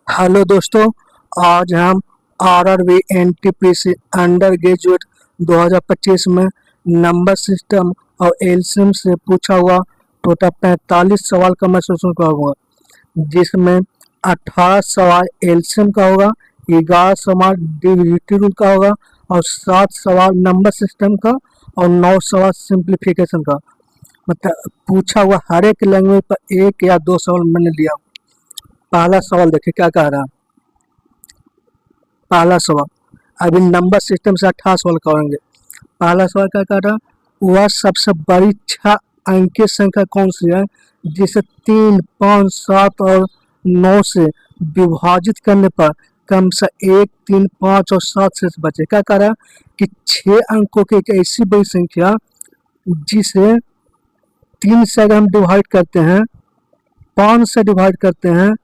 Hello दोस्तों। आज हम आरआरबी एनटीपीसी अंडर ग्रेजुएट 2025 में नंबर सिस्टम और एलसीएम से पूछा हुआ टोटल 45 सवाल का मैं सोल्यूशन करूँगा, जिसमें 18 सवाल एलसीएम का होगा, 11 सवाल डिविजिबिलिटी रूल का होगा और 7 सवाल नंबर सिस्टम का और 9 सवाल सिंप्लीफिकेशन का। मतलब पूछा हुआ हर एक लैंग्वेज पर एक या दो सवाल मैंने लिया। पहला सवाल देखिए क्या कह रहा है। पहला सवाल, अभी नंबर सिस्टम से 18 सवाल करेंगे। पहला सवाल क्या कह रहा है, वह सबसे बड़ी 6 अंकीय संख्या कौन सी है जिसे 3, 5, 7 और 9 से विभाजित करने पर कम से 1, 3, 5 और 7 से बचे। क्या कह रहा है कि 6 अंकों की एक ऐसी बड़ी संख्या जिसे 3 से अगर हम डिवाइड करते हैं, 5 से डिवाइड करते हैं,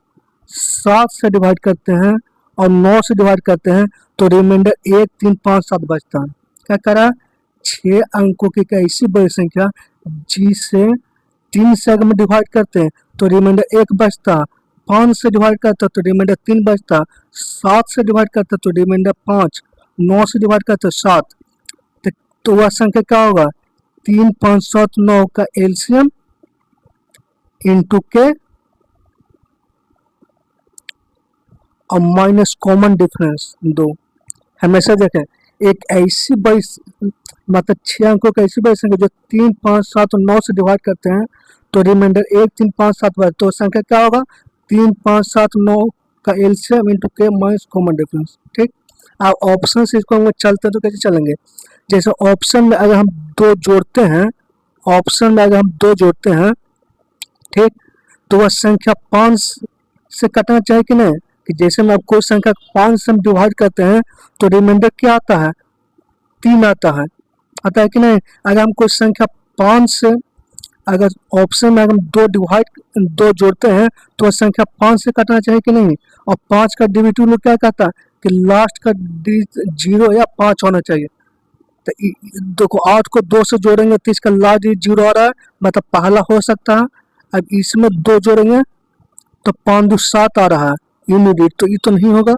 7 से डिवाइड करते हैं और 9 से डिवाइड करते हैं तो रिमाइंडर 1, 3, 5, 7 बचता है। क्या करा, 6 अंकों की एक ऐसी बड़ी संख्या जिसे 3 से अगर हम डिवाइड करते हैं तो रिमाइंडर 1 बचता, 5 से डिवाइड करते तो रिमाइंडर 3 बचता, 7 से डिवाइड करते तो रिमाइंडर 5, 9 से डिवाइड करते 7। तो वह संख्या क्या होगा, 3, 5, 7, 9 का एलसीएम इंटू के और माइनस कॉमन डिफरेंस 2। हमेशा देखें एक ऐसी बड़ी मतलब 6 अंकों का ऐसी बड़ी संख्या जो 3, 5, 7 और 9 से डिवाइड करते हैं तो रिमाइंडर 1, 3, 5, 7 बचे। तो संख्या क्या होगा, 3, 5, 7, 9 का एलसीएम इंटू के माइनस कॉमन डिफरेंस। ठीक। अब ऑप्शन से इसको हम चलते तो कैसे चलेंगे, जैसे ऑप्शन में अगर हम दो जोड़ते हैं, ऑप्शन में अगर हम दो जोड़ते हैं, ठीक, तो वह संख्या 5 से कटना चाहिए कि नहीं। कि जैसे में आप कोई संख्या 5 से हम डिवाइड करते हैं तो रिमाइंडर क्या आता है, 3 आता है कि नहीं। अगर हम कोई संख्या 5 से अगर ऑप्शन में अगर हम दो जोड़ते हैं तो वह संख्या 5 से कटना चाहिए कि नहीं। और 5 का डिविजिटिव रूल क्या कहता है कि लास्ट का 0 या 5 होना चाहिए। तो देखो 8 को 2 से जोड़ेंगे तो इसका लास्ट डिजिट 0 आ रहा है, मतलब पहला हो सकता है। अब इसमें 2 जोड़ेंगे तो 5 2 7 आ रहा है, यूनिट, तो ये तो नहीं होगा।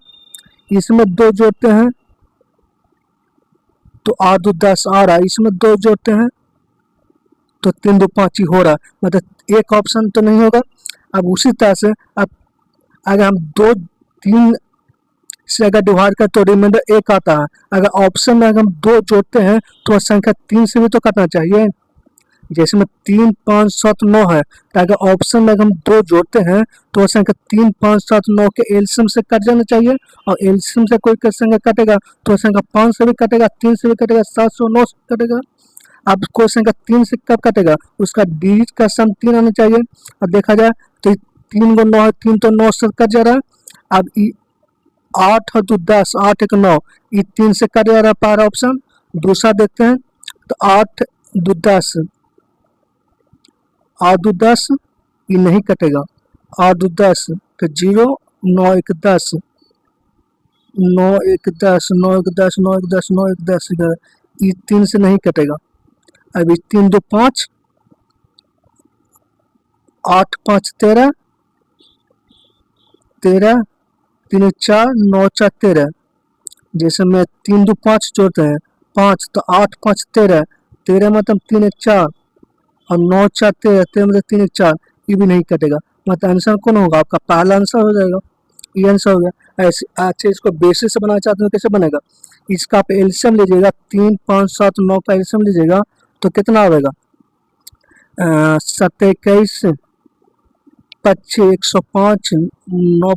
इसमें 2 जोड़ते हैं तो 8 2 10 आ रहा है, इसमें 2 जोड़ते हैं तो 3 2 5 ही हो रहा है, मतलब एक ऑप्शन तो नहीं होगा। अब उसी तरह से अब अगर हम 2 3 से अगर डिवाइड करें तो रिमाइंडर 1 आता है। अगर ऑप्शन में अगर हम 2 जोड़ते हैं तो वह संख्या 3 से भी तो कटना चाहिए। जैसे में 3, 5, 7, 9 है, तो अगर ऑप्शन में अगर हम 2 जोड़ते हैं तो वह संख्या 3, 5, 7, 9 के एलसीएम से कट जाना चाहिए। और एलसीएम से कोई संख्या कटेगा तो वह संख्या 5 से भी कटेगा, 3 से भी कटेगा, 7 से 9 से कटेगा। अब कोई संख्या 3 से कब कटेगा, उसका डिजिट का सम 3 आना चाहिए। अब देखा जाए तो 3 को 9 है, 3 तो 9 से कट जा रहा है। अब 8 है तो 10, 8 1 9, ये 3 से कट जा रहा है पहला ऑप्शन। दूसरा देखते हैं तो 8 2 10, 8 2 10 ये नहीं कटेगा, 8 2 10 तो 0, 9 1 10, 9 1 10, 9 1 10, 9 1 10, 9 1 10, ये 3 से नहीं कटेगा। अभी 3 2 5, 8 5 13, 13 3 4, 9 4 13। जैसे में 3 2 5 जोड़ते हैं, 5 तो 8 5 13, 13 मतलब 3 1 4 और 9 4 13, 13 मतलब 3 1 4, ये भी नहीं कटेगा। मतलब आंसर कौन होगा, आपका पहला आंसर हो जाएगा, ये आंसर हो गया। ऐसे अच्छा इसको बेसिस से बनाना चाहते हो कैसे बनेगा, इसका आप एलसीएम लीजिएगा, 3 5 7 9 का एलसीएम लीजिएगा तो कितना आएगा, 7 21 25 105 9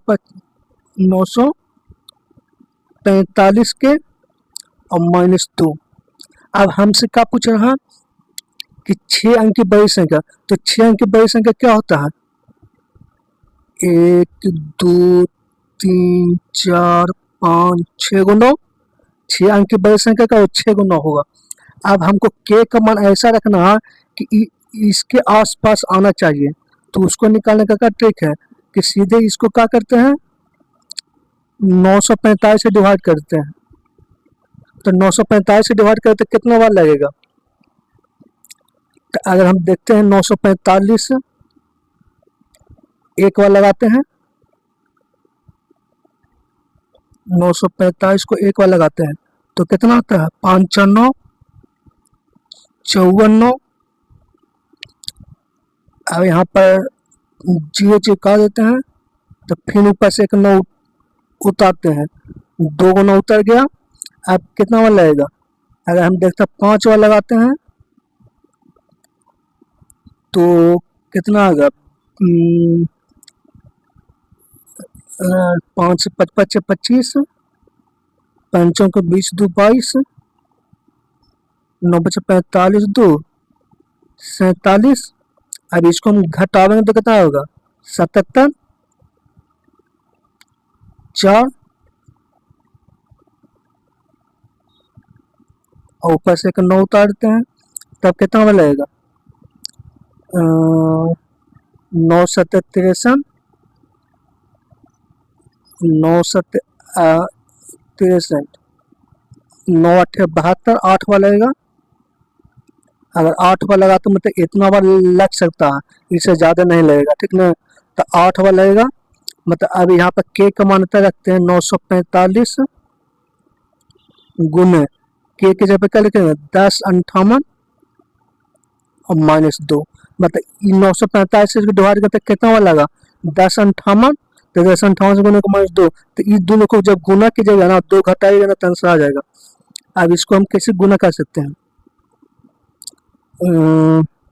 945 के और -2। अब हमसे क्या पूछ रहा कि 6 अंक की बड़ी संख्या, तो 6 अंक की बड़ी संख्या क्या होता है, 1 2 3 4 5 6 गुना 9। 6 अंक की बड़ी संख्या का 6 गुना होगा। अब हमको के का मान ऐसा रखना है कि इसके आसपास आना चाहिए। तो उसको निकालने का क्या ट्रिक है कि सीधे इसको क्या करते हैं, 945 से डिवाइड करते हैं। तो 945 से डिवाइड करते कितना बार लगेगा, तो अगर हम देखते हैं 945 एक बार लगाते हैं 945 को एक बार लगाते हैं तो कितना आता है, 5 54। अब यहाँ पर जीरो चिपका देते हैं तो फिर ऊपर से एक 9 उतारते हैं, 2 गुना उतर गया। अब कितना बार लगेगा, अगर हम देखते हैं 5 बार लगाते हैं तो कितना आएगा, 5 से 55 25, 5 को 20 2 22, 9 बचे 45 2 47। अब इसको हम घटावेंगे तो कितना होगा, 77 4 और ऊपर से एक 9 उतारते हैं, तब कितना बार लगेगा, 9 7 63, 9 7 63, 9 8 72, 8 बार लगेगा। अगर 8 बार लगा तो मतलब इतना बार लग सकता है, इससे ज़्यादा नहीं लगेगा, ठीक ना। तो 8 बार लगेगा, मतलब अब यहाँ पर के का मान्यता रखते हैं 945 गुने के जगह पे क्या लिखेंगे 10 58 और -2, मतलब 945 से डिवाइड करते कितना बार लगा, 10 58। तो 10 58 से गुने को -2, तो इस दोनों को जब गुना कीजिएगा ना, 2 घटाइएगा ना तो आंसर आ जाएगा। अब इसको हम कैसे गुना कर सकते हैं,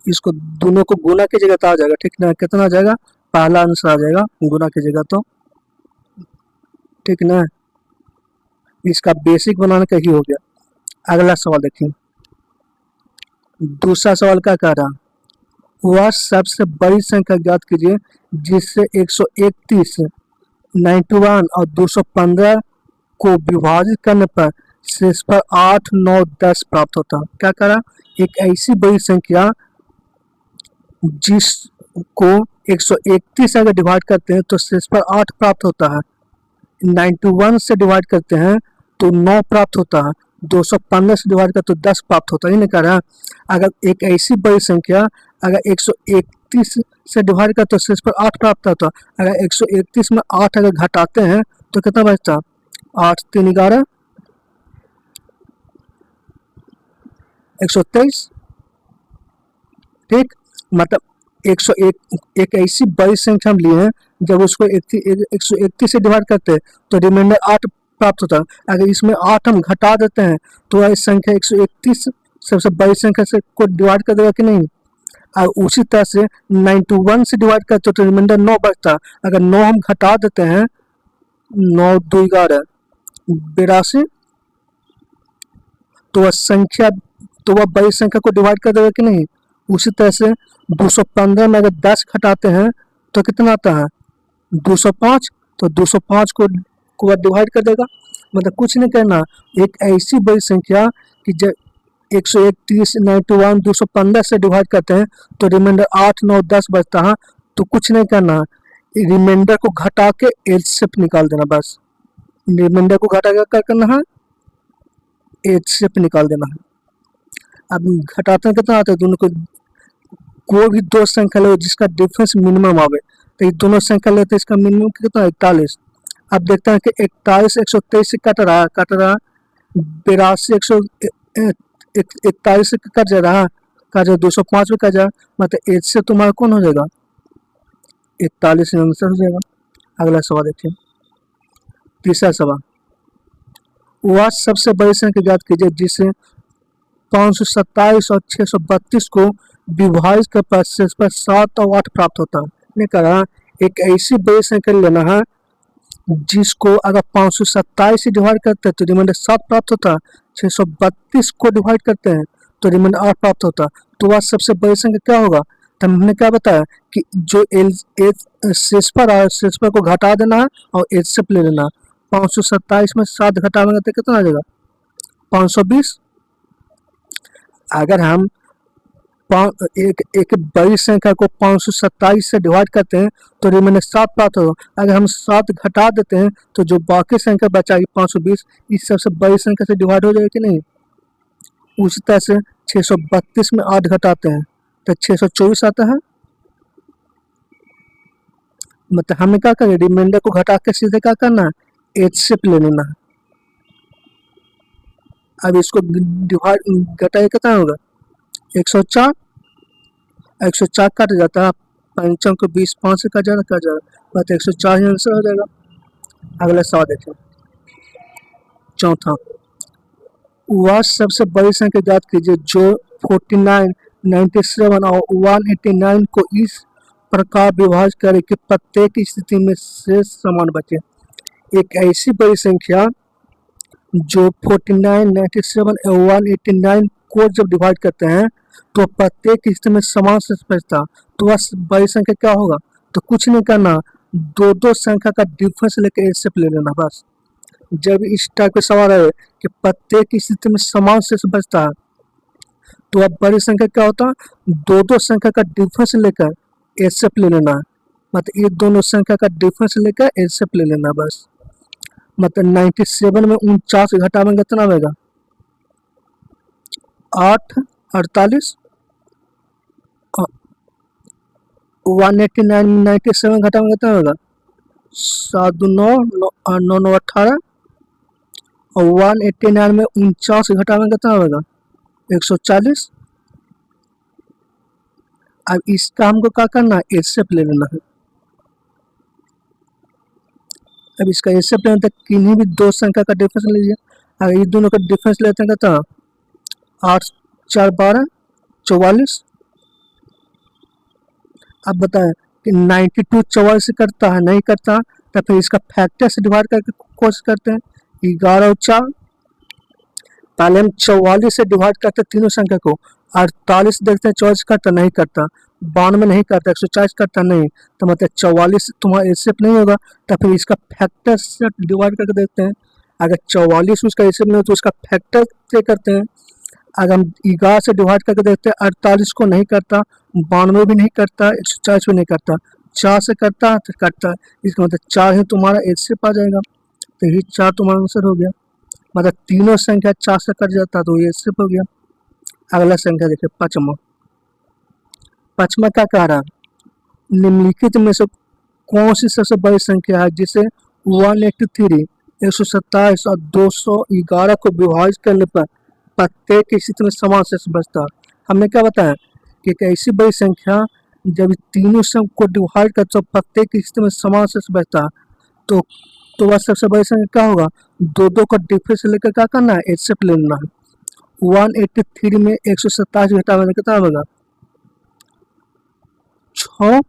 इसको दोनों को गुना कीजिएगा तो आ जाएगा, ठीक ना। कितना आ जाएगा, पहला आंसर आ जाएगा गुना कीजिएगा तो, ठीक ना। इसका बेसिक बनाने का ही हो गया। अगला सवाल देखिए, दूसरा सवाल क्या कह रहा है, वह सबसे बड़ी संख्या ज्ञात कीजिए जिससे 131 91 और 215 को विभाजित करने पर शेष पर 8 9 10 प्राप्त होता है। क्या करा, एक ऐसी बड़ी संख्या जिसको 131 अगर डिवाइड करते हैं तो शेष पर 8 प्राप्त होता है, 91 से डिवाइड करते हैं तो 9 प्राप्त होता है, 215 से डिवाइड करते तो 10 प्राप्त होता है। ये नहीं कह रहा, अगर एक ऐसी बड़ी संख्या अगर 131 से डिवाइड करते तो शेष पर 8 प्राप्त होता है, अगर 131 में 8 अगर घटाते हैं तो कितना बचता, 8 3 11 123, ठीक। मतलब 101 एक ऐसी बड़ी संख्या हम लिए हैं जब उसको 131 से डिवाइड करते हैं तो रिमाइंडर 8 प्राप्त होता है। अगर इसमें 8 हम घटा देते हैं तो यह संख्या 131 सबसे बड़ी संख्या से को डिवाइड कर देगा कि नहीं। और उसी तरह से 91 से डिवाइड करते तो रिमाइंडर 9 बचता है, अगर 9 हम घटा देते हैं, 9 2 11 82, तो वह बड़ी संख्या को डिवाइड कर देगा कि नहीं। उसी तरह से 215 में अगर 10 घटाते हैं तो कितना आता है 205, तो 205 को डिवाइड कर देगा। मतलब कुछ नहीं करना, एक ऐसी बड़ी संख्या कि जब 131 91 215 से डिवाइड करते हैं तो रिमाइंडर 8 9 10 बचता है, तो कुछ नहीं करना, रिमाइंडर को घटा के एलसीएम निकाल देना, बस रिमाइंडर को घटा के क्या करना है, एलसीएम निकाल देना है। अब घटाते हैं कितना आता है, दोनों को कोई भी दो संख्या ले जिसका डिफरेंस मिनिमम आवे, तो ये दोनों संख्या लेते हैं, इसका मिनिमम कितना 41। अब देखते हैं कि 41 123 से कट रहा है 82 141 से कट जा रहा है, कट जा 205 में कट जा, मतलब 8 से तुम्हारा कौन हो जाएगा 41 आंसर हो जाएगा। अगला सवाल देखिए, तीसरा सवाल, वह सबसे बड़ी संख्या ज्ञात कीजिए जिससे 527 और 632 को विभाजित कर पर शेष पर 7 और 8 प्राप्त होता है। ने कहा एक ऐसी बड़ी संख्या लेना है जिसको अगर 527 से डिवाइड करते हैं तो रिमाइंडर 7 प्राप्त होता है, 632 को डिवाइड करते हैं तो रिमाइंडर 8 प्राप्त होता है, तो वह सबसे बड़ी संख्या क्या होगा। तो हमने क्या बताया कि जो शेष पर है शेष पर को घटा देना है और एचसीएफ ले लेना। 527 में 7 घटाएंगे तो कितना आ जाएगा 520। अगर हम एक बड़ी संख्या को 527 से डिवाइड करते हैं तो रिमाइंडर 7 प्राप्त होगा। अगर हम 7 घटा देते हैं तो जो बाकी संख्या बचाएगी 520 इस सबसे बड़ी संख्या से डिवाइड हो जाएगी कि नहीं। उसी तरह से 632 में 8 घटाते हैं तो 624 आता है। मतलब हमें क्या करें, रिमाइंडर को घटा के सीधे क्या करना है एच से ले लेना है। अब इसको डिवाइड घटाए कितना होगा 104, 104 कट जाता है, पंचम को 20 5 से कट जाएगा बात 104 ही आंसर हो जाएगा। अगला सवाल देखिए चौथा, वह सबसे बड़ी संख्या ज्ञात कीजिए जो 49, 97 और 189 को इस प्रकार विभाजित करे कि प्रत्येक स्थिति में शेष समान बचे। एक ऐसी बड़ी संख्या जो 49, 97 और 189 को जब डिवाइड करते हैं तो प्रत्येक स्थिति में समान शेष बचता, तो वह बड़ी संख्या क्या होगा? तो कुछ नहीं करना, दो दो संख्या का डिफरेंस लेकर एच ले लेना बस। जब इस टाइप के सवाल है कि प्रत्येक स्थिति में समान शेष बचता है तो अब बड़ी संख्या क्या होता है? दो दो संख्या का डिफरेंस लेकर एच ले लेना है, मतलब ये दोनों संख्या का डिफरेंस लेकर एच ले लेना बस। मतलब 97 में 49 घटावेंगे कितना होगा 8, 48, 189 में 97 घटावेंगे कितना होगा 7 2 9 9 9 18 और 189 में 49 घटावेंगे कितना होगा 140। अब इसका हमको क्या करना है एच ले लेना है। अब इसका एच लेना तो किन्हीं भी दो संख्या का डिफरेंस लीजिए। अगर ये दोनों का डिफरेंस लेते हैं तो 8 4 12 44। अब बताएं कि 92 44 से करता है नहीं करता, तो फिर इसका फैक्टर से डिवाइड करके कोशिश करते हैं 11 और 4। पहले हम 44 से डिवाइड करते हैं तीनों संख्या को, 48 देखते हैं 44 करता नहीं करता, 92 नहीं करता, 140 करता नहीं, तो मतलब 44 तुम्हारा एसेप नहीं होगा, तो फिर इसका फैक्टर से डिवाइड करके देखते हैं। अगर 44 उसका एसेप नहीं हो तो उसका फैक्टर से करते हैं। अगर हम 11 से डिवाइड करके देखते हैं 48 को नहीं करता, 92 भी नहीं करता, 140 भी नहीं करता, 4 से करता है तो करता है, इसका मतलब 4 ही तुम्हारा एसेप आ जाएगा, तो ये 4 तुम्हारा आंसर हो गया। मतलब तीनों संख्या 4 से कट जाता तो ये एसेप हो गया। अगला संख्या देखिए पांचवा। पांचवा क्या कह रहा है, निम्नलिखित में से कौन सी सबसे बड़ी संख्या है जिसे 183, 127 और 211 को विभाजित करने पर प्रत्येक स्थिति में समान शेष बचता है। हमने क्या बताया कि एक ऐसी बड़ी संख्या जब तीनों सम को डिवाइड कर तो प्रत्येक स्थिति में समान शेष बचता है, तो वह सबसे बड़ी संख्या क्या होगा? दो दो का डिफरेंस लेकर क्या करना है एच लेना है। 183 में 127 घटाना कितना होगा 6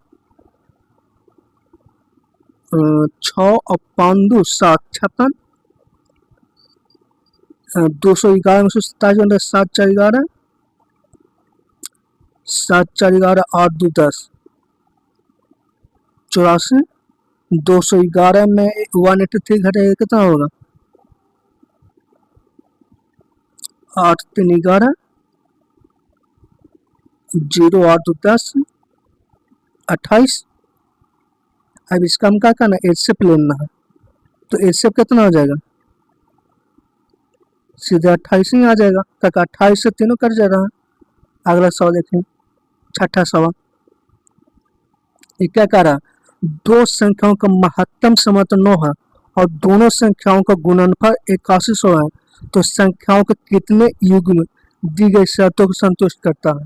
और 5 2 7 56, 211 में 127 7 4 11, 7 4 11 8 2 10 84, 211 में 183 घटेगा कितना होगा 8 3 11 0 8 2 10 28। अब इसका हम क्या करना है एच लेना है, तो एच कितना हो जाएगा सीधे 28 ही आ जाएगा, तक 28 से तीनों कट जा रहा है। अगला सवाल देखिए छठा सवाल। ये क्या कह रहा है, दो संख्याओं का महत्तम समर्थ 9 है और दोनों संख्याओं का गुणनफल 8100 है, तो संख्याओं के कितने युग्म दी गई शर्तों को संतुष्ट करता है।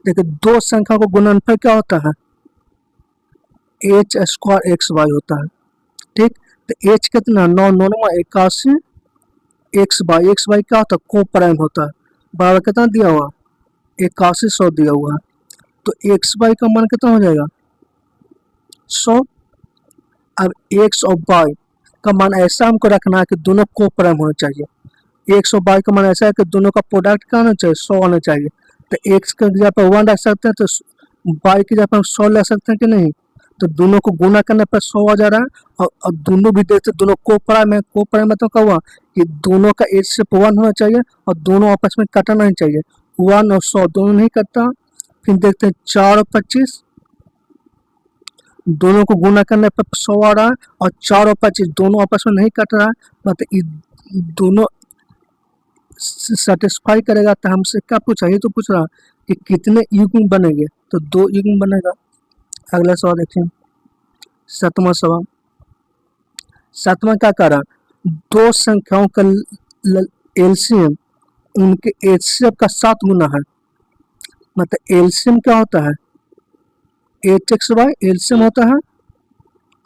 देखिए दो संख्याओं का गुणनफल क्या होता है एच स्क्वायर एक्स वाई होता है, ठीक। तो एच कितना 9 9 81, एक्स वाई क्या होता है को प्राइम होता है, बराबर कितना दिया हुआ 8100 दिया हुआ है, तो एक्स वाई का मान कितना हो जाएगा 100। अब एक्स और वाई का मान ऐसा हमको रखना है कि दोनों को प्राइम होना चाहिए, एक्स और वाई का मान ऐसा है कि दोनों का प्रोडक्ट क्या होना चाहिए 100 होना चाहिए। तो एक्स के जगह पर 1 रख सकते हैं, तो वाई की जगह पर हम 100 ले सकते हैं कि नहीं, तो दोनों को गुना करने पर 100 आ जा रहा है। और दोनों भी देखते दोनों को प्राइम है, को प्राइम मतलब क्या हुआ कि दोनों का एच से 1 होना चाहिए और दोनों आपस में कटना नहीं चाहिए, 1 और 100 दोनों नहीं कटता। फिर देखते हैं 4 और 25 दोनों को गुना करने पर 100 आ रहा है और 4 और 25 दोनों आपस में नहीं कट रहा है, मतलब दोनों सेटिस्फाई करेगा। तो हमसे क्या पूछा, ये तो पूछ रहा कि कितने युग्म बनेंगे, तो 2 युग्म बनेगा। अगला सवाल देखिए सातवां सवाल। सातवां क्या कह रहा, दो संख्याओं का एलसीएम उनके एचसीएफ का 7 गुना है। मतलब एलसीएम क्या होता है, एच एक्स वाई एलसीएम होता है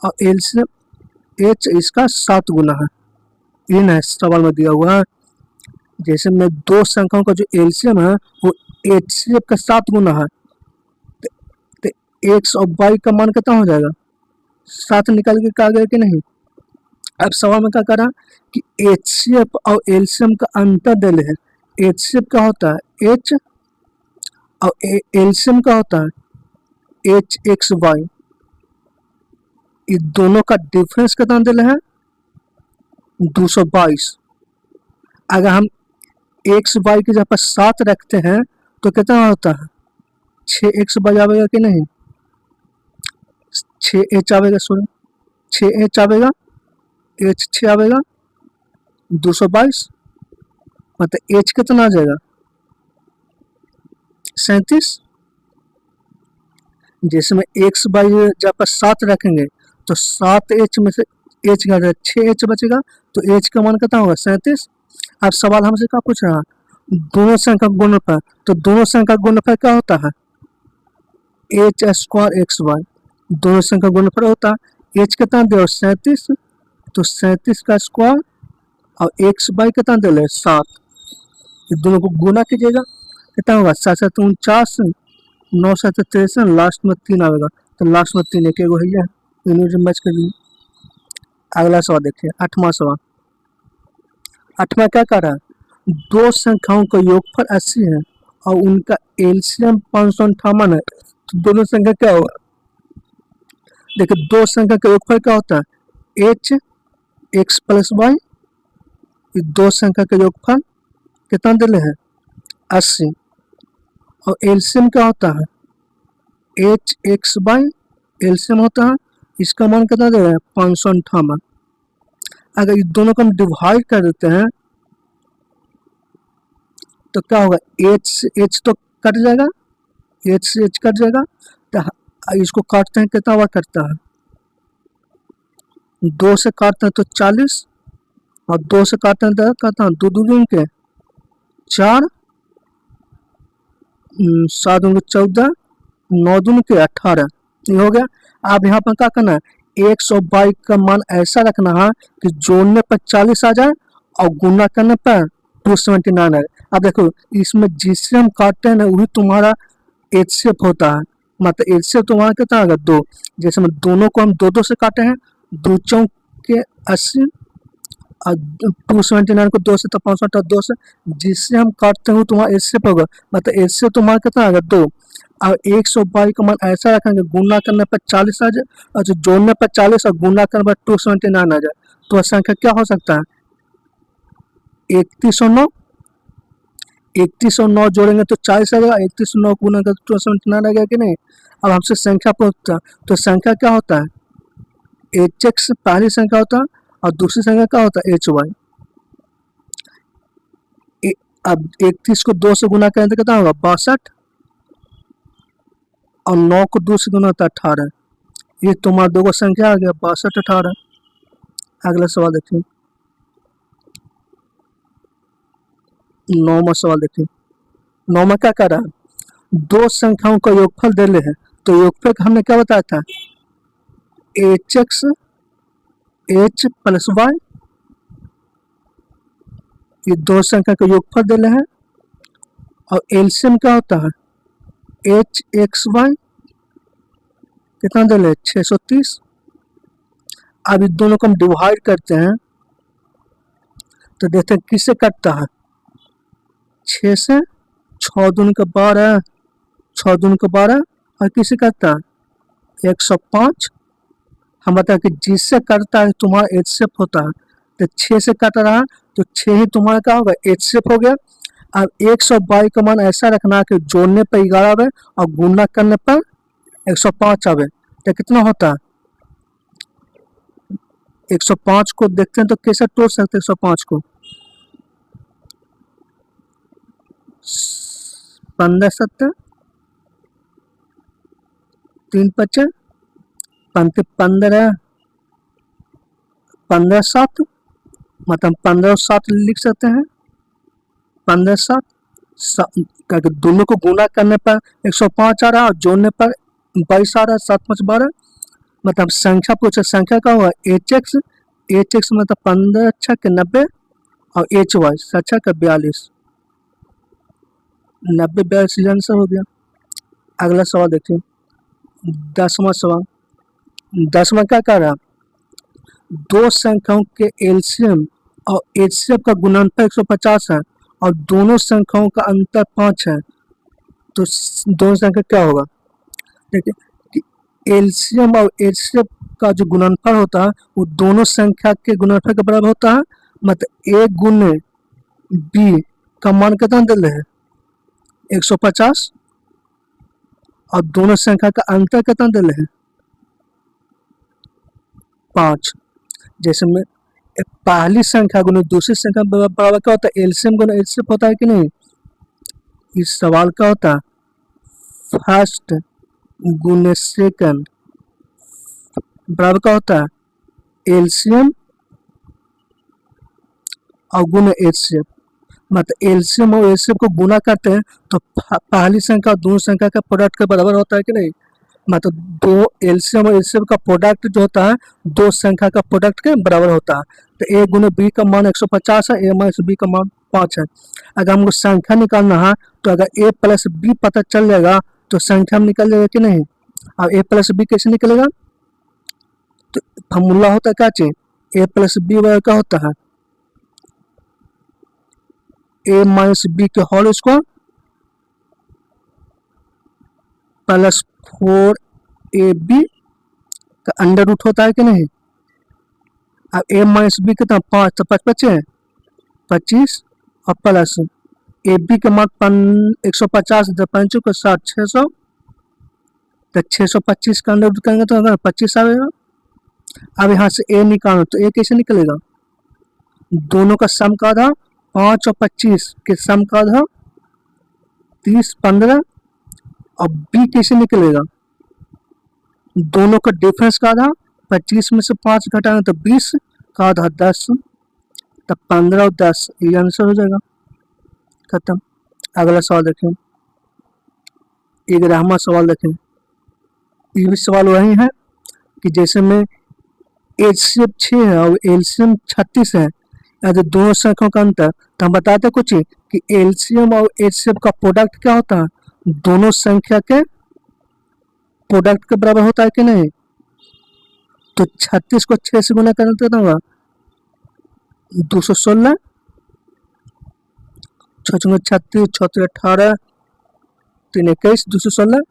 और एलसीएम एच इसका 7 गुना है। इन है सवाल में दिया हुआ है। जैसे में दो संख्याओं का जो एलसीएम है वो एचसीएफ का 7 गुना है, तो एक्स और वाई का मान कितना हो जाएगा, 7 निकाल के कहा गया कि नहीं। अब सवाल में क्या करा कि एचसीएफ और एलसीएम का अंतर दे है। एचसीएफ क्या होता है एच और एलसीएम क्या होता है एच एक्स वाई। ये दोनों का डिफरेंस कितना दे है 222। अगर हम एक्स वाई की जगह पर 7 रखते हैं तो कितना होता है 6 एक्स वाई आवेगा कि नहीं, 6 एच आवेगा, सॉरी 6 एच आवेगा, एच 6 आवेगा 222। मतलब एच कितना आ जाएगा 37। जैसे में एक्स वाई जहाँ पर 7 रखेंगे तो 7 एच में से एच घट 6 एच बचेगा, तो एच का मान कितना होगा 37। अब सवाल हमसे क्या पूछ रहा है दोनों संख्या का गुणनफल, तो दोनों संख्या का गुणनफल क्या होता है एच स्क्वायर एक्स वाई। दोनों संख्या का गुणनफल होता है एच कितना दे 37, तो 37 का स्क्वायर और एक्स वाई कितना दे 7। ये दोनों को गुना कीजिएगा कितना होगा 7 7 49, 9 7 63, लास्ट में 3 आएगा, तो लास्ट में 3 एक है इन्हें मैच कर लीजिए। अगला सवाल देखिए 8वां सवाल। 8वां क्या कर रहा है दो संख्याओं का योगफल 80 है और उनका एलसीएम 558 है, तो दोनों संख्या क्या होगा। देखिए दो संख्या का योगफल क्या होता है एच एक्स प्लस वाई। ये दो संख्या का योगफल कितना दिले है 80 और एलसीएम क्या होता है एच एक्स वाई एलसीएम होता है, इसका मान कितना दे रहा है 558। अगर ये दोनों को हम डिवाइड कर देते हैं तो क्या होगा एच से एच तो कट जाएगा, एच से एच कट जाएगा, तो इसको काटते हैं कितना हुआ करता है 2 से काटते हैं तो 40 और 2 से काटते हैं तो कहता हूँ 2 दूनी के 4, 7 दूनी 14, 9 दूनी के 18, ये हो गया। अब यहाँ पर क्या करना है 122 का मान ऐसा रखना है कि जोड़ने पर 40 आ जाए और गुना करने पर 279 आए। अब देखो इसमें जिससे हम काटते हैं ना वही तुम्हारा एचसीएफ होता है। मतलब एचसीएफ तुम्हारा कितना आएगा 2। जैसे हम दोनों को हम 2 से काटे हैं, 2 चौक के 80 और 279 को 2 से तो 500 2 से, जिससे हम काटते हैं तुम्हारा एचसीएफ होगा। मतलब एचसीएफ तुम्हारा कितना आएगा 2 और 122 का मान ऐसा रखेंगे गुना करने पर 40 आ जाए और जो जोड़ने पर 40 और गुना करने पर 279 आ जाए, तो संख्या क्या हो सकता है 3109। 3109 जोड़ेंगे तो 40 आ जाएगा, 3109 गुना कर 279 आ गया कि नहीं। अब हमसे संख्या पूछता तो संख्या क्या होता है एच एक्स पहली संख्या होता है और दूसरी संख्या क्या होता है एच वाई। अब 31 को 2 से गुना करें तो कितना होगा 62 और 9 को 2 से गुना होता है 18। ये तुम्हारा दो संख्या आ गया 62 18। अगला सवाल देखिए 9वां सवाल देखिए। 9वां क्या कर रहा है दो संख्याओं का योगफल दे ले है, तो योगफल हमने क्या बताया था H X H plus Y. ये दो संख्या का योगफल दे ले है और एलसीएम क्या होता है एच एक्स वाई कितना दे ले 630। अब इस दोनों को हम डिवाइड करते हैं तो देखते हैं किससे कटता है 6 से, 6 दूनी का 12, 6 दूनी का 12 और किससे कटता है 105। हम बताए कि जिससे कटता है तुम्हारा एचसीएफ होता है, तो 6 से कट रहा है तो 6 ही तुम्हारा क्या होगा एचसीएफ हो गया। अब 122 का मान ऐसा रखना है कि जोड़ने पर 11 आवे और गुना करने पर 105 आवे, तो कितना होता है 105 को देखते हैं तो कैसे तोड़ सकते हैं 105 को 15 7 3 5 15 15 7 मतलब 15 और 7 लिख सकते हैं। 15 7 दोनों को गुना करने पर 105 आ रहा है और जोड़ने पर 22 आ रहा है। 7 5 12 मतलब संख्या पूछे, संख्या का हुआ HX। HX मतलब 15 छक 90 और HY 7 छक 42। 90 42 आंसर हो गया। अगला सवाल देखिए, 10वां सवाल। 10वां क्या कह रहा है, दो संख्याओं के एलसीएम और एचसीएफ का गुणनफल 150 है और दोनों संख्याओं का अंतर 5 है, तो दोनों संख्या क्या होगा। देखिए कि एलसीएम और एचसीएफ का जो गुणनफल होता है वो दोनों संख्या के गुणनफल के बराबर होता है। मतलब ए गुने बी का मान कितना दे रहे हैं 150 और दोनों संख्या का अंतर कितना दे रहे हैं 5। जैसे में पहली संख्या गुने दूसरी संख्या बराबर क्या होता है, एलसीएम गुना एचसीएफ होता है कि नहीं। इस सवाल का होता है फर्स्ट गुने सेकंड बराबर क्या होता है एलसीएम और गुने एचसीएफ। मतलब एलसीएम और एचसीएफ को गुना करते हैं तो पहली संख्या और दूसरी संख्या का प्रोडक्ट के बराबर होता है कि नहीं। मतलब दो एलसीएम और एचसीएफ का प्रोडक्ट जो होता है दो संख्या का प्रोडक्ट के बराबर होता है। तो ए गुने बी का मान 150 है, ए माइनस बी का मान 5 है। अगर हमको संख्या निकालना है तो अगर ए प्लस बी पता चल जाएगा तो संख्या में निकल जाएगा कि नहीं। अब ए प्लस बी कैसे निकलेगा, तो फॉर्मूला होता है क्या चाहिए, ए प्लस बी बराबर क्या होता है ए माइनस बी के होल स्क्वायर प्लस 4ab का अंडर रूट होता है कि नहीं। अब ए माइनस बी कितना 5, तो 5 बचे 25 और प्लस ए बी के मान 150 5 को 60 600, तो 625 का अंडर रूट करेंगे तो अगर 25 आएगा। अब यहाँ से ए निकालो तो ए कैसे निकलेगा, दोनों का सम का आधा 5 और 25 के सम का आधा 30 15 और बी कैसे निकलेगा, दोनों का डिफरेंस का आधा 25 में से 5 घटाना तो 20 का आधा 10, तब 15 और 10 ये आंसर हो जाएगा, खत्म। अगला सवाल देखें, 11वां सवाल देखें। ये भी सवाल वही है कि जैसे में एचसीएफ 6 है और एलसीएम 36 है, यदि दोनों संख्याओं का अंतर, तो हम बताते कुछ कि एलसीएम और एचसीएफ का प्रोडक्ट क्या होता है, दोनों संख्या के प्रोडक्ट के बराबर होता है कि नहीं। तो 36 को 6 से गुना करना कितना होगा 216, 6 36 6 18 3 21 216।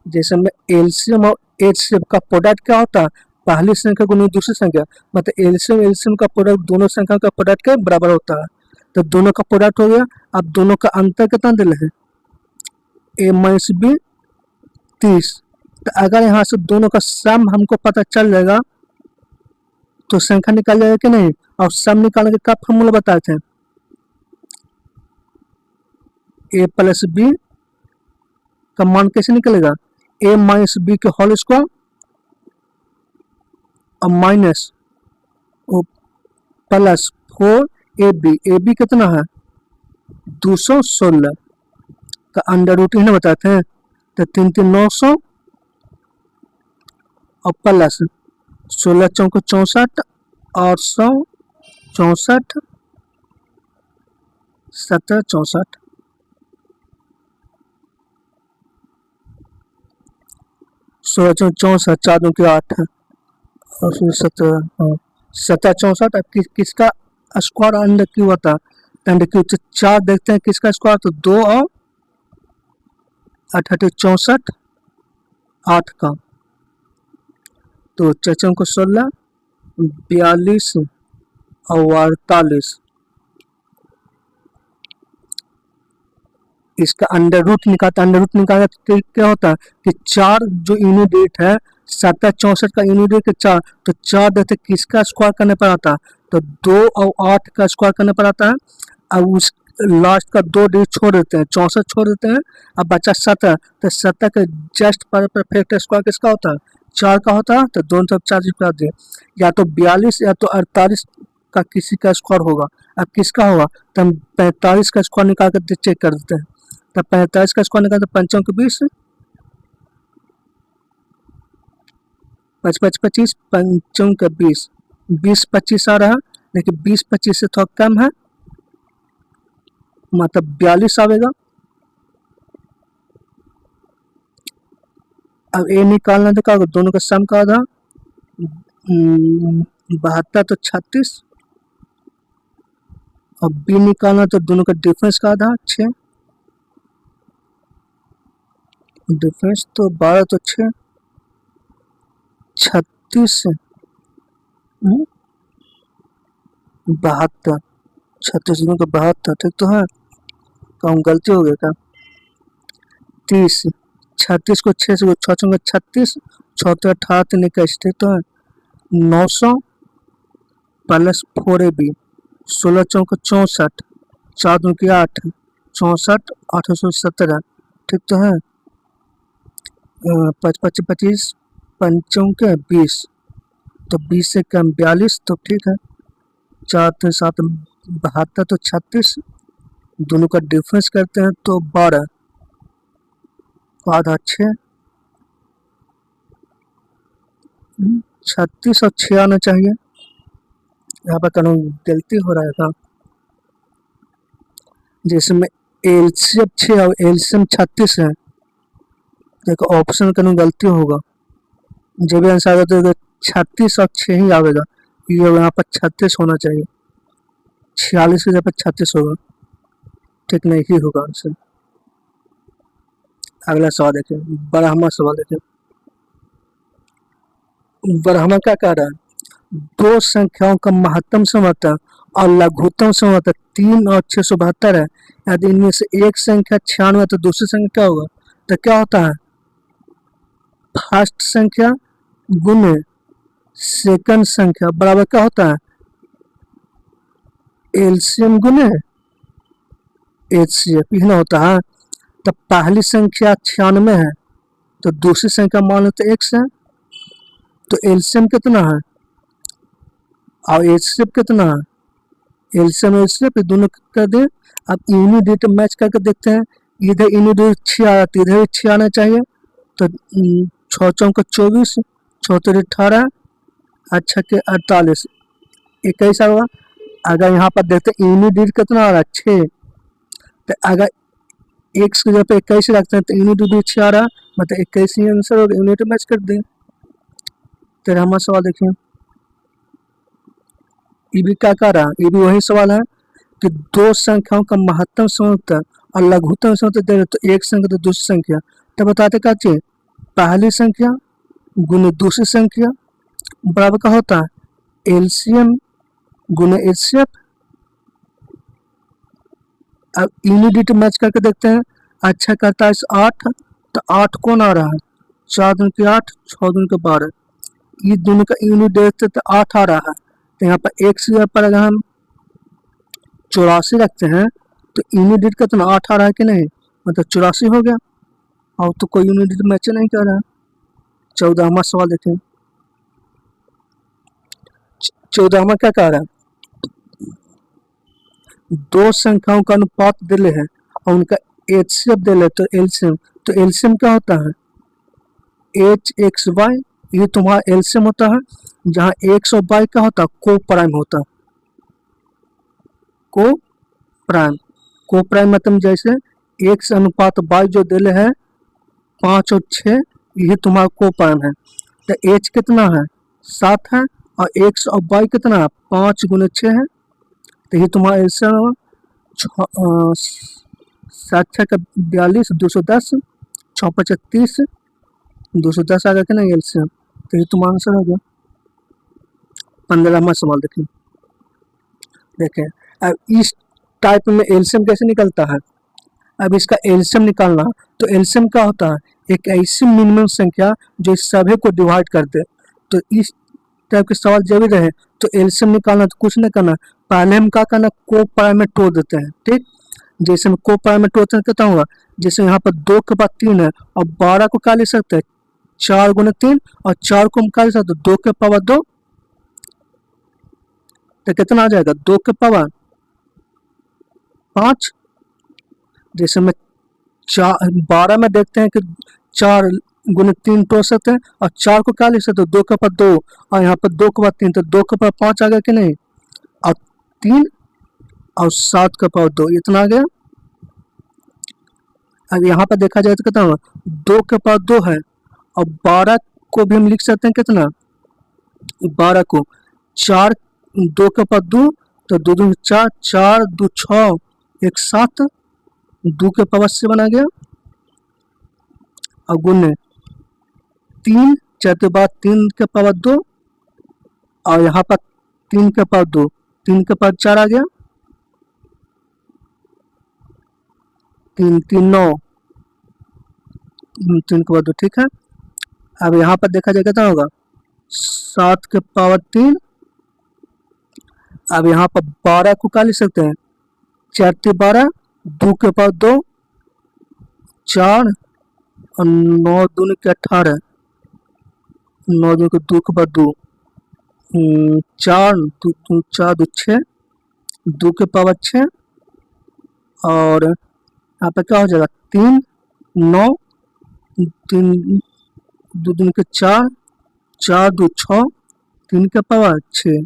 जैसे में एलसीएम और एचसीएफ का प्रोडक्ट क्या होता है, पहली संख्या गुना दूसरी संख्या, मतलब एलसीएम एलसीएम का प्रोडक्ट दोनों संख्या का प्रोडक्ट के बराबर होता है। तो दोनों का प्रोडक्ट हो गया। अब दोनों का अंतर कितना दिल है ए माइनस बी 30। तो अगर यहाँ से दोनों का सम हमको पता चल जाएगा तो संख्या निकाल जाएगा कि नहीं। और सम निकालने के क्या फॉर्मूला बताए थे, ए प्लस बी का मान कैसे निकलेगा, ए माइनस बी के होल स्क्वायर और minus plus 4ab। A B कितना है 216 का अंडर रूट ही ना बताते हैं, तो 3 3 900 और प्लस 16 चौको 64 और 100 64 17 64 16 64 4 2 के 8 है और फिर 17 17 64। अब किसका स्क्वायर अंडर क्यू होता है, अंडर क्यू 4 देखते हैं किसका स्क्वायर, तो 2 और 8 64 8 का, तो 4 को 16 42 और 48। इसका अंडर रूट निकालता, अंडर रूट निकालने तो क्या होता है कि 4 जो यूनिट है 17 64 का यूनिट है 4, तो 4 देखते किसका स्क्वायर करने पर आता है, तो 2 और 8 का स्क्वायर करने पर आता है। अब उस लास्ट का 2 डिजिट छोड़ देते हैं, 64 छोड़ देते हैं, अब बचा 17, तो 17 का जस्ट परफेक्ट स्क्वायर किसका होता है 4 का होता है, तो दोनों तरफ 4 चिपका दिए, या तो 42 या तो 48 का किसी का स्क्वायर होगा। अब किसका होगा, तो हम 45 का स्क्वायर निकाल कर चेक कर देते हैं। तब 45 का स्क्वायर निकालते 5 के 20, 5 5 25, 5 के 20, 20 25 आ रहा, लेकिन 20 25 से थोड़ा कम है, मतलब 42 आवेगा। अब ए निकालना तो क्या होगा, दोनों का सम का आधा, 72 तो 36, और बी निकालना तो दोनों का डिफरेंस का आधा 6, डिफरेंस तो 12 तो 6, 36 72, 36 दोनों का 72, ठीक तो है, कम गलती हो गया क्या, 30, 36 को 6 से 6 36, 6 18 3 21, ठीक तो है, 900 प्लस 4ab, 16 चौक 64, 4 दूनी की 8, 64 817, ठीक तो है, 5 5 25, 5 के 20, तो 20 से कम 42, तो ठीक है, 4 तो 7 72 तो 36, दोनों का डिफरेंस करते हैं तो 12, आधा 6, 36 और 6 आना चाहिए, यहाँ पर कहीं गलती हो रहा है था, जिसमें एलसीएम 6 और एलसीएम 36 है, देखो ऑप्शन कहीं गलती होगा, जब भी आंसर आएगा तो 36 और 6 ही आवेगा, ये यहाँ पर 36 होना चाहिए, 46 की जगह 36 होगा, ठीक नहीं ही होगा आंसर। अगला सवाल देखिए, ब्राह्मण सवाल देखिए, ब्राह्मण क्या कह रहा है, दो संख्याओं का महत्तम समवर्तक और लघुत्तम समवर्तक 3 और 672 है, यदि इनमें से एक संख्या 96 तो दूसरी संख्या क्या होगा, तो क्या होता है, फर्स्ट संख्या गुने सेकंड संख्या बराबर क्या होता है, एलसीएम गुने एचसीएफ, यही ना होता है। तो पहली संख्या 96 है, तो दूसरी संख्या मान लेते x है, तो एलसीएम कितना है और एचसीएफ कितना है, एलसीएम एचसीएफ दोनों कर दे। अब यूनिट मैच करके देखते हैं, इधर यूनिट 6 आ रहा तो इधर 6 आना चाहिए, तो 6 चौक 24, 6 18, 8 के 48, 21 होगा। अगर यहाँ पर देखते हैं यूनिट कितना आ रहा है 6, तो अगर एक्स की जगह पे 21 रखते हैं तो यूनिट भी 6 आ रहा, मतलब 21 ही आंसर होगा, यूनिट मैच कर दें। फिर हमारा सवाल देखिए, ये भी क्या कह रहा है, ये भी वही सवाल है कि दो संख्याओं का महत्तम समवर्तक और लघुत्तम समवर्तक दे रहे, तो एक संख्या तो दूसरी संख्या, तो बताते क्या चाहिए, पहली संख्या गुने दूसरी संख्या बराबर का होता है एलसीएम गुने एचसीएफ। अब यूनिट मैच करके देखते हैं, अच्छा करता है 8, तो 8 कौन आ रहा है, 4 दूनी की 8, 6 दूनी की 12, ये दोनों का यूनिट देखते तो 8 आ रहा है, तो यहाँ पर एक से पर अगर हम 84 रखते हैं तो यूनिट कितना 8 आ रहा है कि नहीं, मतलब 84 हो गया, और तो कोई यूनिट मैच नहीं कर रहा है। 14वां सवाल देखें, 14वां क्या कह रहा है, दो संख्याओं का अनुपात दिले है और उनका एचसीएफ दिले, तो एलसीएम क्या होता है, एच एक्स वाई, ये तुम्हारा एलसीएम होता है, जहाँ एक्स और वाई क्या होता है, को प्राइम होता है, को प्राइम मतलब जैसे एक्स अनुपात वाई जो दिले है 5 और 6, ये तुम्हारा को प्राइम है, तो एच कितना है 7 है, और एक्स और वाई कितना है 5 गुने 6 है, तो ये तुम्हारा एलसीएम 7 6 का 42, 210, 6 5 30, 210 आ गया कि नहीं एलसीएम, तो ये तुम्हारा आंसर हो गया। 15वां सवाल देखें, अब इस टाइप में एलसीएम कैसे निकलता है, अब इसका एलसीएम निकालना, तो एलसीएम क्या होता है, एक ऐसी मिनिमम संख्या जो इस सभी को डिवाइड कर दे, तो इस टाइप के सवाल जब भी रहे तो एलसीएम निकालना, तो कुछ नहीं करना, पहले हम क्या करना, को प्राइम में तोड़ देते हैं, ठीक, जैसे हम को प्राइम में तोड़ते हैं कितना होगा, जैसे यहाँ पर 2 के बाद 3 है, और 12 को क्या ले सकते हैं 4 गुने 3, और 4 को हम क्या ले सकते हैं 2 के पावर 2, तो कितना आ जाएगा 2 के पावर 5। जैसे में 12 में देखते हैं कि 4 गुने 3 तो सकते हैं और 4 को क्या लिख सकते हो 2 के पावर 2 और यहाँ पर 2 के पावर 3 तो 2 के पावर 5 आ गया कि नहीं। और 3 और 7 के पावर 2 इतना आ गया। अब यहाँ पर देखा जाए तो कितना होगा 2 के पावर 2 है और 12 को भी हम लिख सकते हैं कितना 12 को 4 2 के पावर 2 तो 2 2 4 4 2 6 1 7 2 के पावर 7 आ गया और गुने 3 4 के बाद 3 के पावर 2 और यहाँ पर 3 के पावर 2 3 के पावर 4 आ गया 3 3 9 3 के बाद 2 ठीक है। अब यहाँ पर देखा जाए कितना होगा 7 के पावर 3। अब यहाँ पर 12 को क्या लिख सकते हैं 4 3 12 2 के पावर 2 4 और 9 दूनी के 18 9 दूनी के 2 के पावर 2 4 4 2 6 2 के पावर 6 और यहाँ पर क्या हो जाएगा 3 9 3 2 दूनी के 4 4 2 6 3 के पावर 6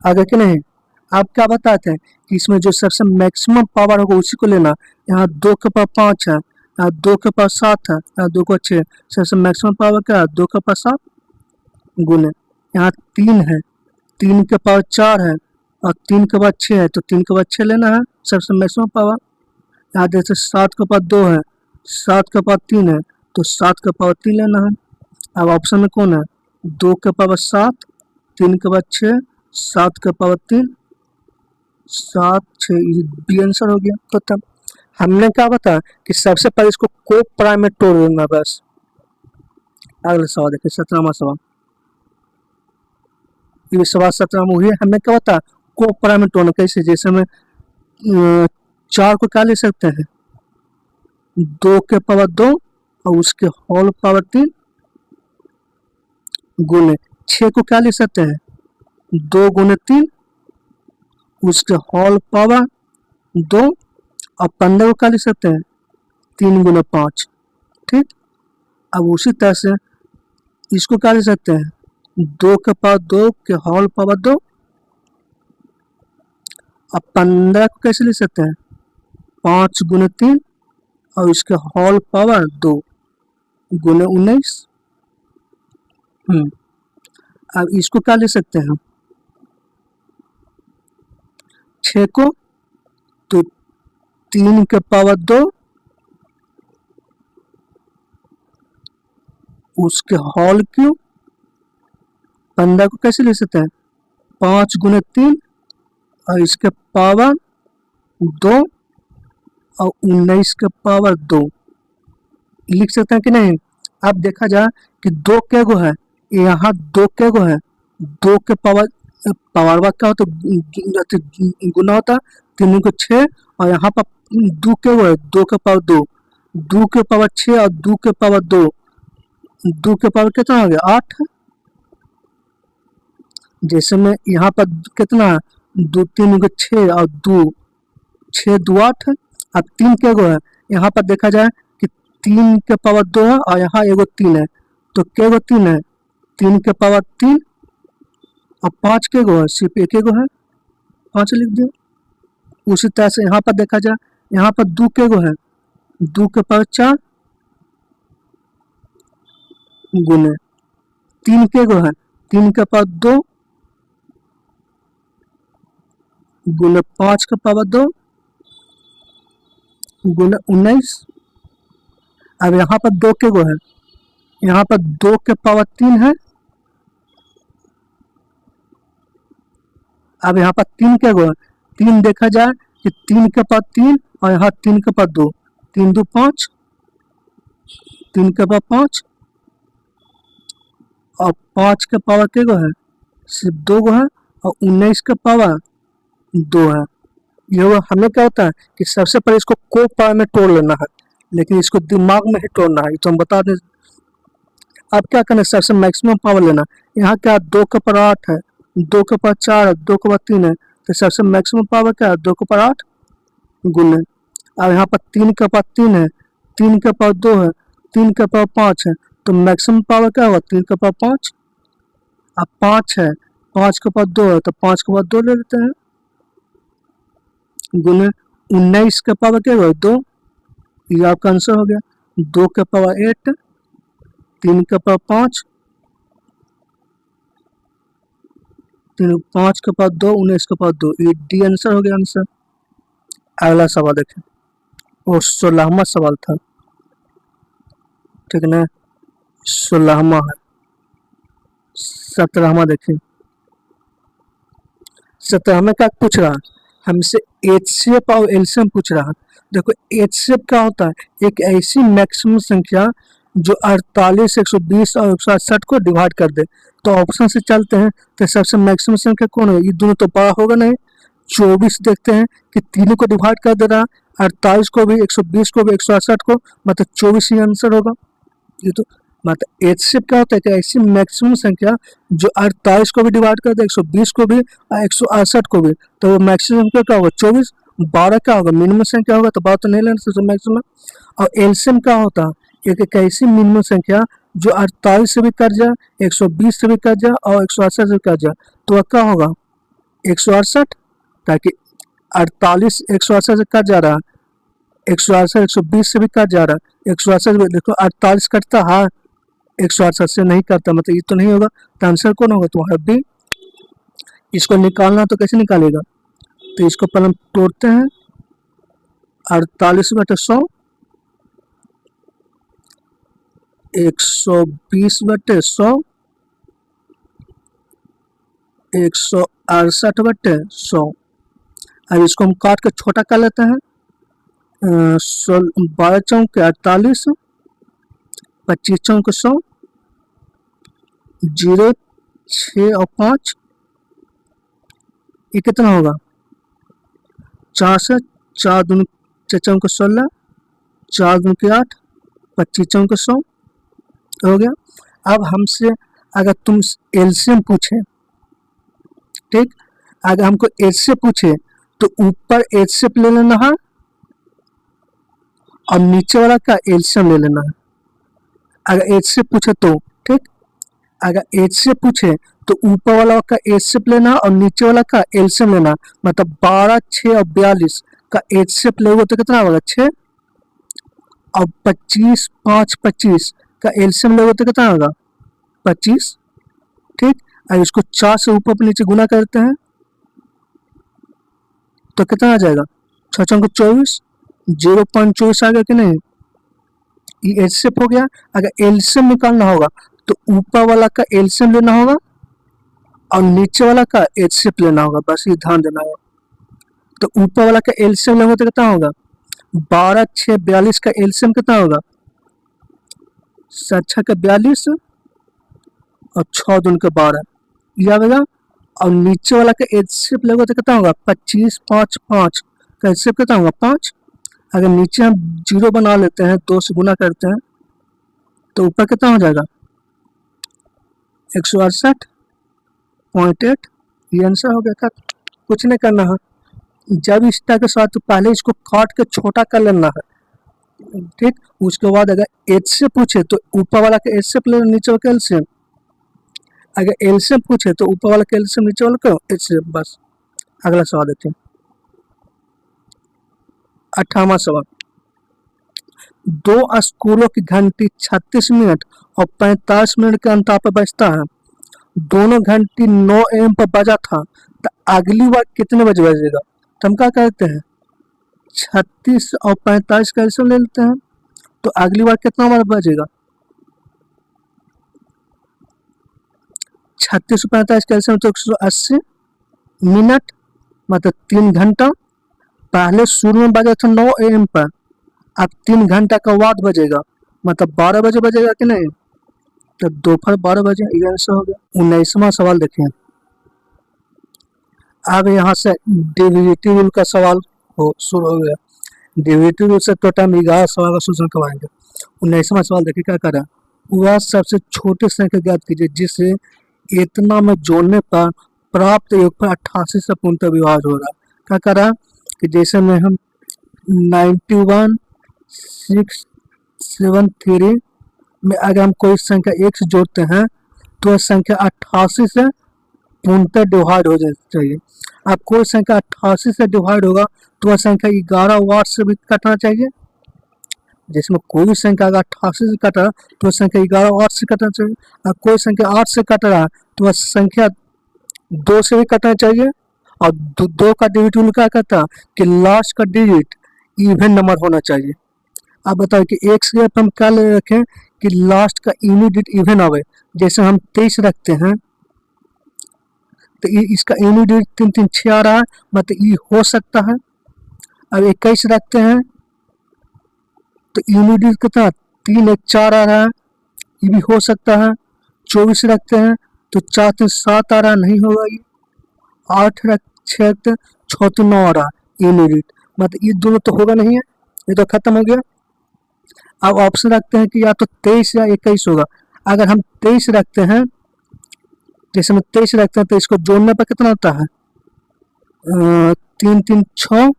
आगे कि नहीं। आप क्या बताते हैं कि इसमें जो सबसे मैक्सिमम पावर होगा उसी को लेना। यहाँ 2 के पावर 5 है यहाँ 2 के पावर 7 है यहाँ 2 को 6 सबसे मैक्सिमम पावर क्या है 2 के पावर 7 गुने यहाँ 3 है 3 के पावर 4 है और 3 के पावर 6 है तो 3 के पावर 6 लेना है सबसे मैक्सिमम पावर। यहाँ जैसे 7 के पावर 2 है 7 के पावर 3 है तो 7 के पावर 3 लेना है। अब ऑप्शन में कौन है 2 के पावर 7 3 के पावर 6 7 के पावर 3 7 6 बी आंसर हो गया। तो तब हमने क्या बताया कि सबसे पहले इसको को प्राइम में तोड़ देना बस। अगला सवाल देखिए 17वां सवाल ये सवाल 17वां हुई हमने क्या बताया को प्राइम में तोड़ना कैसे जैसे में 4 को क्या ले सकते हैं 2 के पावर 2 और उसके होल पावर 3 गुने 6 को क्या ले सकते हैं 2 गुने 3 उसके होल पावर 2 और 15 को क्या लिख सकते हैं 3 गुने 5 ठीक। अब उसी तरह से इसको क्या लिख सकते हैं 2 के पावर 2 के होल पावर 2 और 15 को कैसे लिख सकते हैं 5 गुने 3 और इसके होल पावर 2 गुने 19। अब इसको क्या ले सकते हैं 6 को तो 3 के पावर 2 उसके होल क्यूब 15 को कैसे ले सकते हैं 5 गुने 3 और इसके पावर 2 और 19 के पावर 2 लिख सकते हैं कि नहीं। अब देखा जाए कि 2 के गो है यहाँ 2 के गो है 2 के पावर पावर क्या होता गुना होता 3 को 6 और यहाँ पर 2 के गो है 2 के पावर 2 2 के पावर 6 और 2 के पावर 2 2 के पावर कितना हो गया 8 जैसे में यहाँ पर कितना 2 3 को 6 और 2 6 2 8 अब 3 के गो है यहाँ पर देखा जाए कि 3 के पावर 2 है और यहाँ एगो 3 है तो के गो 3 है 3 के पावर 3 और 5 के गो है सिर्फ एक गो है 5 लिख दिया। उसी तरह से यहाँ पर देखा जाए यहाँ पर 2 के गो है 2 के पावर 4 गुने 3 के गो है 3 के पावर 2 गुने 5 के पावर 2 गुने 19। अब यहाँ पर 2 के गो है यहाँ पर 2 के पावर 3 है अब यहाँ पर 3 के गो है 3 देखा जाए कि 3 के पावर 3 और यहाँ 3 के पावर 2 3 2 5 3 के पावर 5 और 5 के पावर के गो है सिर्फ 2 गो है और 19 के पावर 2 है। ये हमें क्या होता है कि सबसे पहले इसको को पावर में तोड़ लेना है लेकिन इसको दिमाग में ही तोड़ना है तो हम बता दें। अब क्या करना है सबसे मैक्सिमम पावर लेना यहाँ क्या 2 के पावर 8 है 2 के पावर 4 है, 2 के पावर 3 है, तो सबसे मैक्सिमम पावर क्या है, 2 के पावर 8 गुने। अब यहाँ पर 3 के पावर 3 है, 3 के पावर 2 है, 3 के पावर 5 है, तो मैक्सिमम पावर क्या होगा, 3 के पावर 5। अब 5 है, 5 के पावर 2 है, तो 5 के पावर 2 ले लेते हैं गुने 19 के पावर क्या होगा, 2। ये आपका आंसर हो गया। 2 के पावर 8, 3 के पावर 5, 5 के पावर 2, 19 के पावर 2, ये डी आंसर हो गया आंसर। अगला सवाल देखें, वो 16वां सवाल था, ठीक ना, 16वां है। 17वां देखें, 17वां क्या पूछ रहा है हमसे, एचसीएफ और एलसीएम पूछ रहा है। देखो एचसीएफ क्या होता है, एक ऐसी मैक्सिमम संख्या जो 48, 120 और 168 को डिवाइड कर दे। तो ऑप्शन से चलते हैं, तो सबसे मैक्सिमम संख्या कौन है, ये दोनों तो बड़ा होगा नहीं। 24 देखते हैं कि तीनों को डिवाइड कर दे रहा, 48 को भी, 120 को भी, 168 को, मतलब 24 ही आंसर होगा। ये तो मतलब एचसीएफ क्या होता है कि ऐसी मैक्सिमम संख्या जो 48 को भी डिवाइड कर दे, 120 को भी और 168 को भी, तो वो मैक्सिमम संख्या क्या होगा, 24। 12 क्या होगा, मिनिमम संख्या होगा, तो 12 तो नहीं लेना सबसे मैक्सिमम। और एलसीएम क्या होता है, एक ऐसी मिनिमम संख्या जो 48 से भी कट जाए, 120 से भी कट जाए और 168 से भी कट जाए, तो वह क्या होगा, 168। ताकि 48 168 से कट जा रहा है, 168 120 से भी कट जा रहा है, 168 देखो 48 कटता है, 168 से नहीं करता, मतलब ये तो नहीं होगा, तो आंसर कौन होगा, तुम्हारा बी। इसको निकालना तो कैसे निकालेगा, तो इसको पहले हम तोड़ते हैं, 48 बटे 100, 120 बटे 100, 168 बटे 100। अब इसको हम काट के छोटा कर लेते हैं, 12 चौक 48, 25 चौक 100, 0 6 और 5, ये कितना होगा, 4 से 4 दूनी 6 चौक 16, 4 दूनी 8, 25 चौक 100 हो गया। अब हमसे अगर तुम एलसीएम पूछे, ठीक, अगर हमको एचसीएफ पूछे तो ऊपर एचसीएफ ले लेना है और नीचे वाला का एलसीएम ले लेना है। अगर एचसीएफ पूछे तो, ठीक, अगर एचसीएफ पूछे तो ऊपर वाला का एचसीएफ लेना और नीचे वाला का एलसीएम लेना, मतलब 12, 6 और 42 का एचसीएफ लेगा तो कितना होगा, 6, और 25, 5, 25 का एलसीएम लेगा तो कितना होगा, 25, ठीक। अब इसको 4 से ऊपर पर नीचे गुना करते हैं तो कितना आ जाएगा, 6 चौक 24, 0.24 आ गया कि नहीं, ये एचसीएफ हो गया। अगर एलसीएम निकालना होगा तो ऊपर वाला का एलसीएम लेना होगा और नीचे वाला का एचसीएफ लेना होगा, बस ये ध्यान देना होगा। तो ऊपर वाला का एलसीएम लेंगे तो कितना होगा, 12, 6, 42 का एलसीएम कितना होगा, 7 का 42 और 6 दून का 12, ये आएगा। और नीचे वाला का एचसीएफ लेंगे तो कितना होगा, 25, 5, 5 का एचसीएफ कितना होगा, 5। अगर नीचे हम 0 बना लेते हैं, 2 से गुना करते हैं, तो ऊपर कितना हो जाएगा, 168.8, ये आंसर हो गया। कुछ नहीं करना है, जब इस तरह के साथ तो पहले इसको काट के छोटा कर लेना है, ठीक। उसके बाद अगर एच से पूछे तो ऊपर वाला का एच से ले, नीचे वाला का एल से। अगर एल से पूछे तो ऊपर वाला का एल से, नीचे वाला का एच से, बस। अगला सवाल देखते हैं, 18वां सवाल। 2 स्कूलों की घंटी 36 मिनट और 45 मिनट के अंतर पर बजता है। दोनों घंटी 9 AM पर बजा था, तो अगली बार कितने बजे बजेगा। तो हम क्या कहते हैं, 36 और 45 का एलसीएम ले लेते हैं, तो अगली बार कितना बार बजेगा, 36 और 45 का एलसीएम तो 180 मिनट, मतलब 3 घंटा। पहले शुरू में बजा था 9 AM पर, अब 3 घंटा का बाद बजेगा, मतलब 12 बजे बजेगा कि नहीं, तो दोपहर 12 बजे, ये आंसर हो गया। 19वां सवाल देखें, अब यहाँ से डेरिवेटिव रूल का सवाल शुरू हो गया। डेरिवेटिव रूल से टोटल 11 सवाल का सूचन करवाएंगे। 19वां सवाल देखिए क्या कर रहा है, वह सबसे छोटे संख्या ज्ञात कीजिए जिसे इतना में जोड़ने पर प्राप्त योगफल 88 से पूर्णतः विभाज्य हो रहा है। क्या कर रहा है कि जैसे में हम 91,673 में अगर हम कोई संख्या एक से जोड़ते हैं तो वह संख्या 88 से पूर्णतः डिवाइड हो जानी चाहिए। अब कोई संख्या 88 से डिवाइड होगा तो वह संख्या 11 वाट से भी कटना चाहिए। जिसमें कोई भी संख्या अगर 88 से कट रहा है तो वह संख्या 11 वाट से कटना चाहिए। अब कोई संख्या 8 से कट रहा है तो वह संख्या 2 से भी कटना चाहिए। और दो का डिजिट क्या कहता है कि लास्ट का डिजिट इवन नंबर होना चाहिए। अब बताओ कि एक से हम क्या ले रखें कि लास्ट का यूनिट इवन आवे। जैसे हम 23 रखते हैं तो इसका यूनिट 3 3 6 आ रहा है, मतलब ये हो सकता है। अब 21 रखते हैं तो यूनिट कितना 3 1 4 आ रहा है, ये भी हो सकता है। 24 रखते हैं तो 4 3 7 आ रहा, नहीं होगा ये। 8 रख 6 6 3 9 आ रहा यूनिट, मतलब ये दोनों तो होगा नहीं है, ये तो खत्म हो गया। अब ऑप्शन रखते हैं कि या तो 23 या 21 होगा। अगर हम 23 रखते हैं, जैसे हम 23 रखते हैं तो इसको जोड़ने पर कितना होता है 3 3 6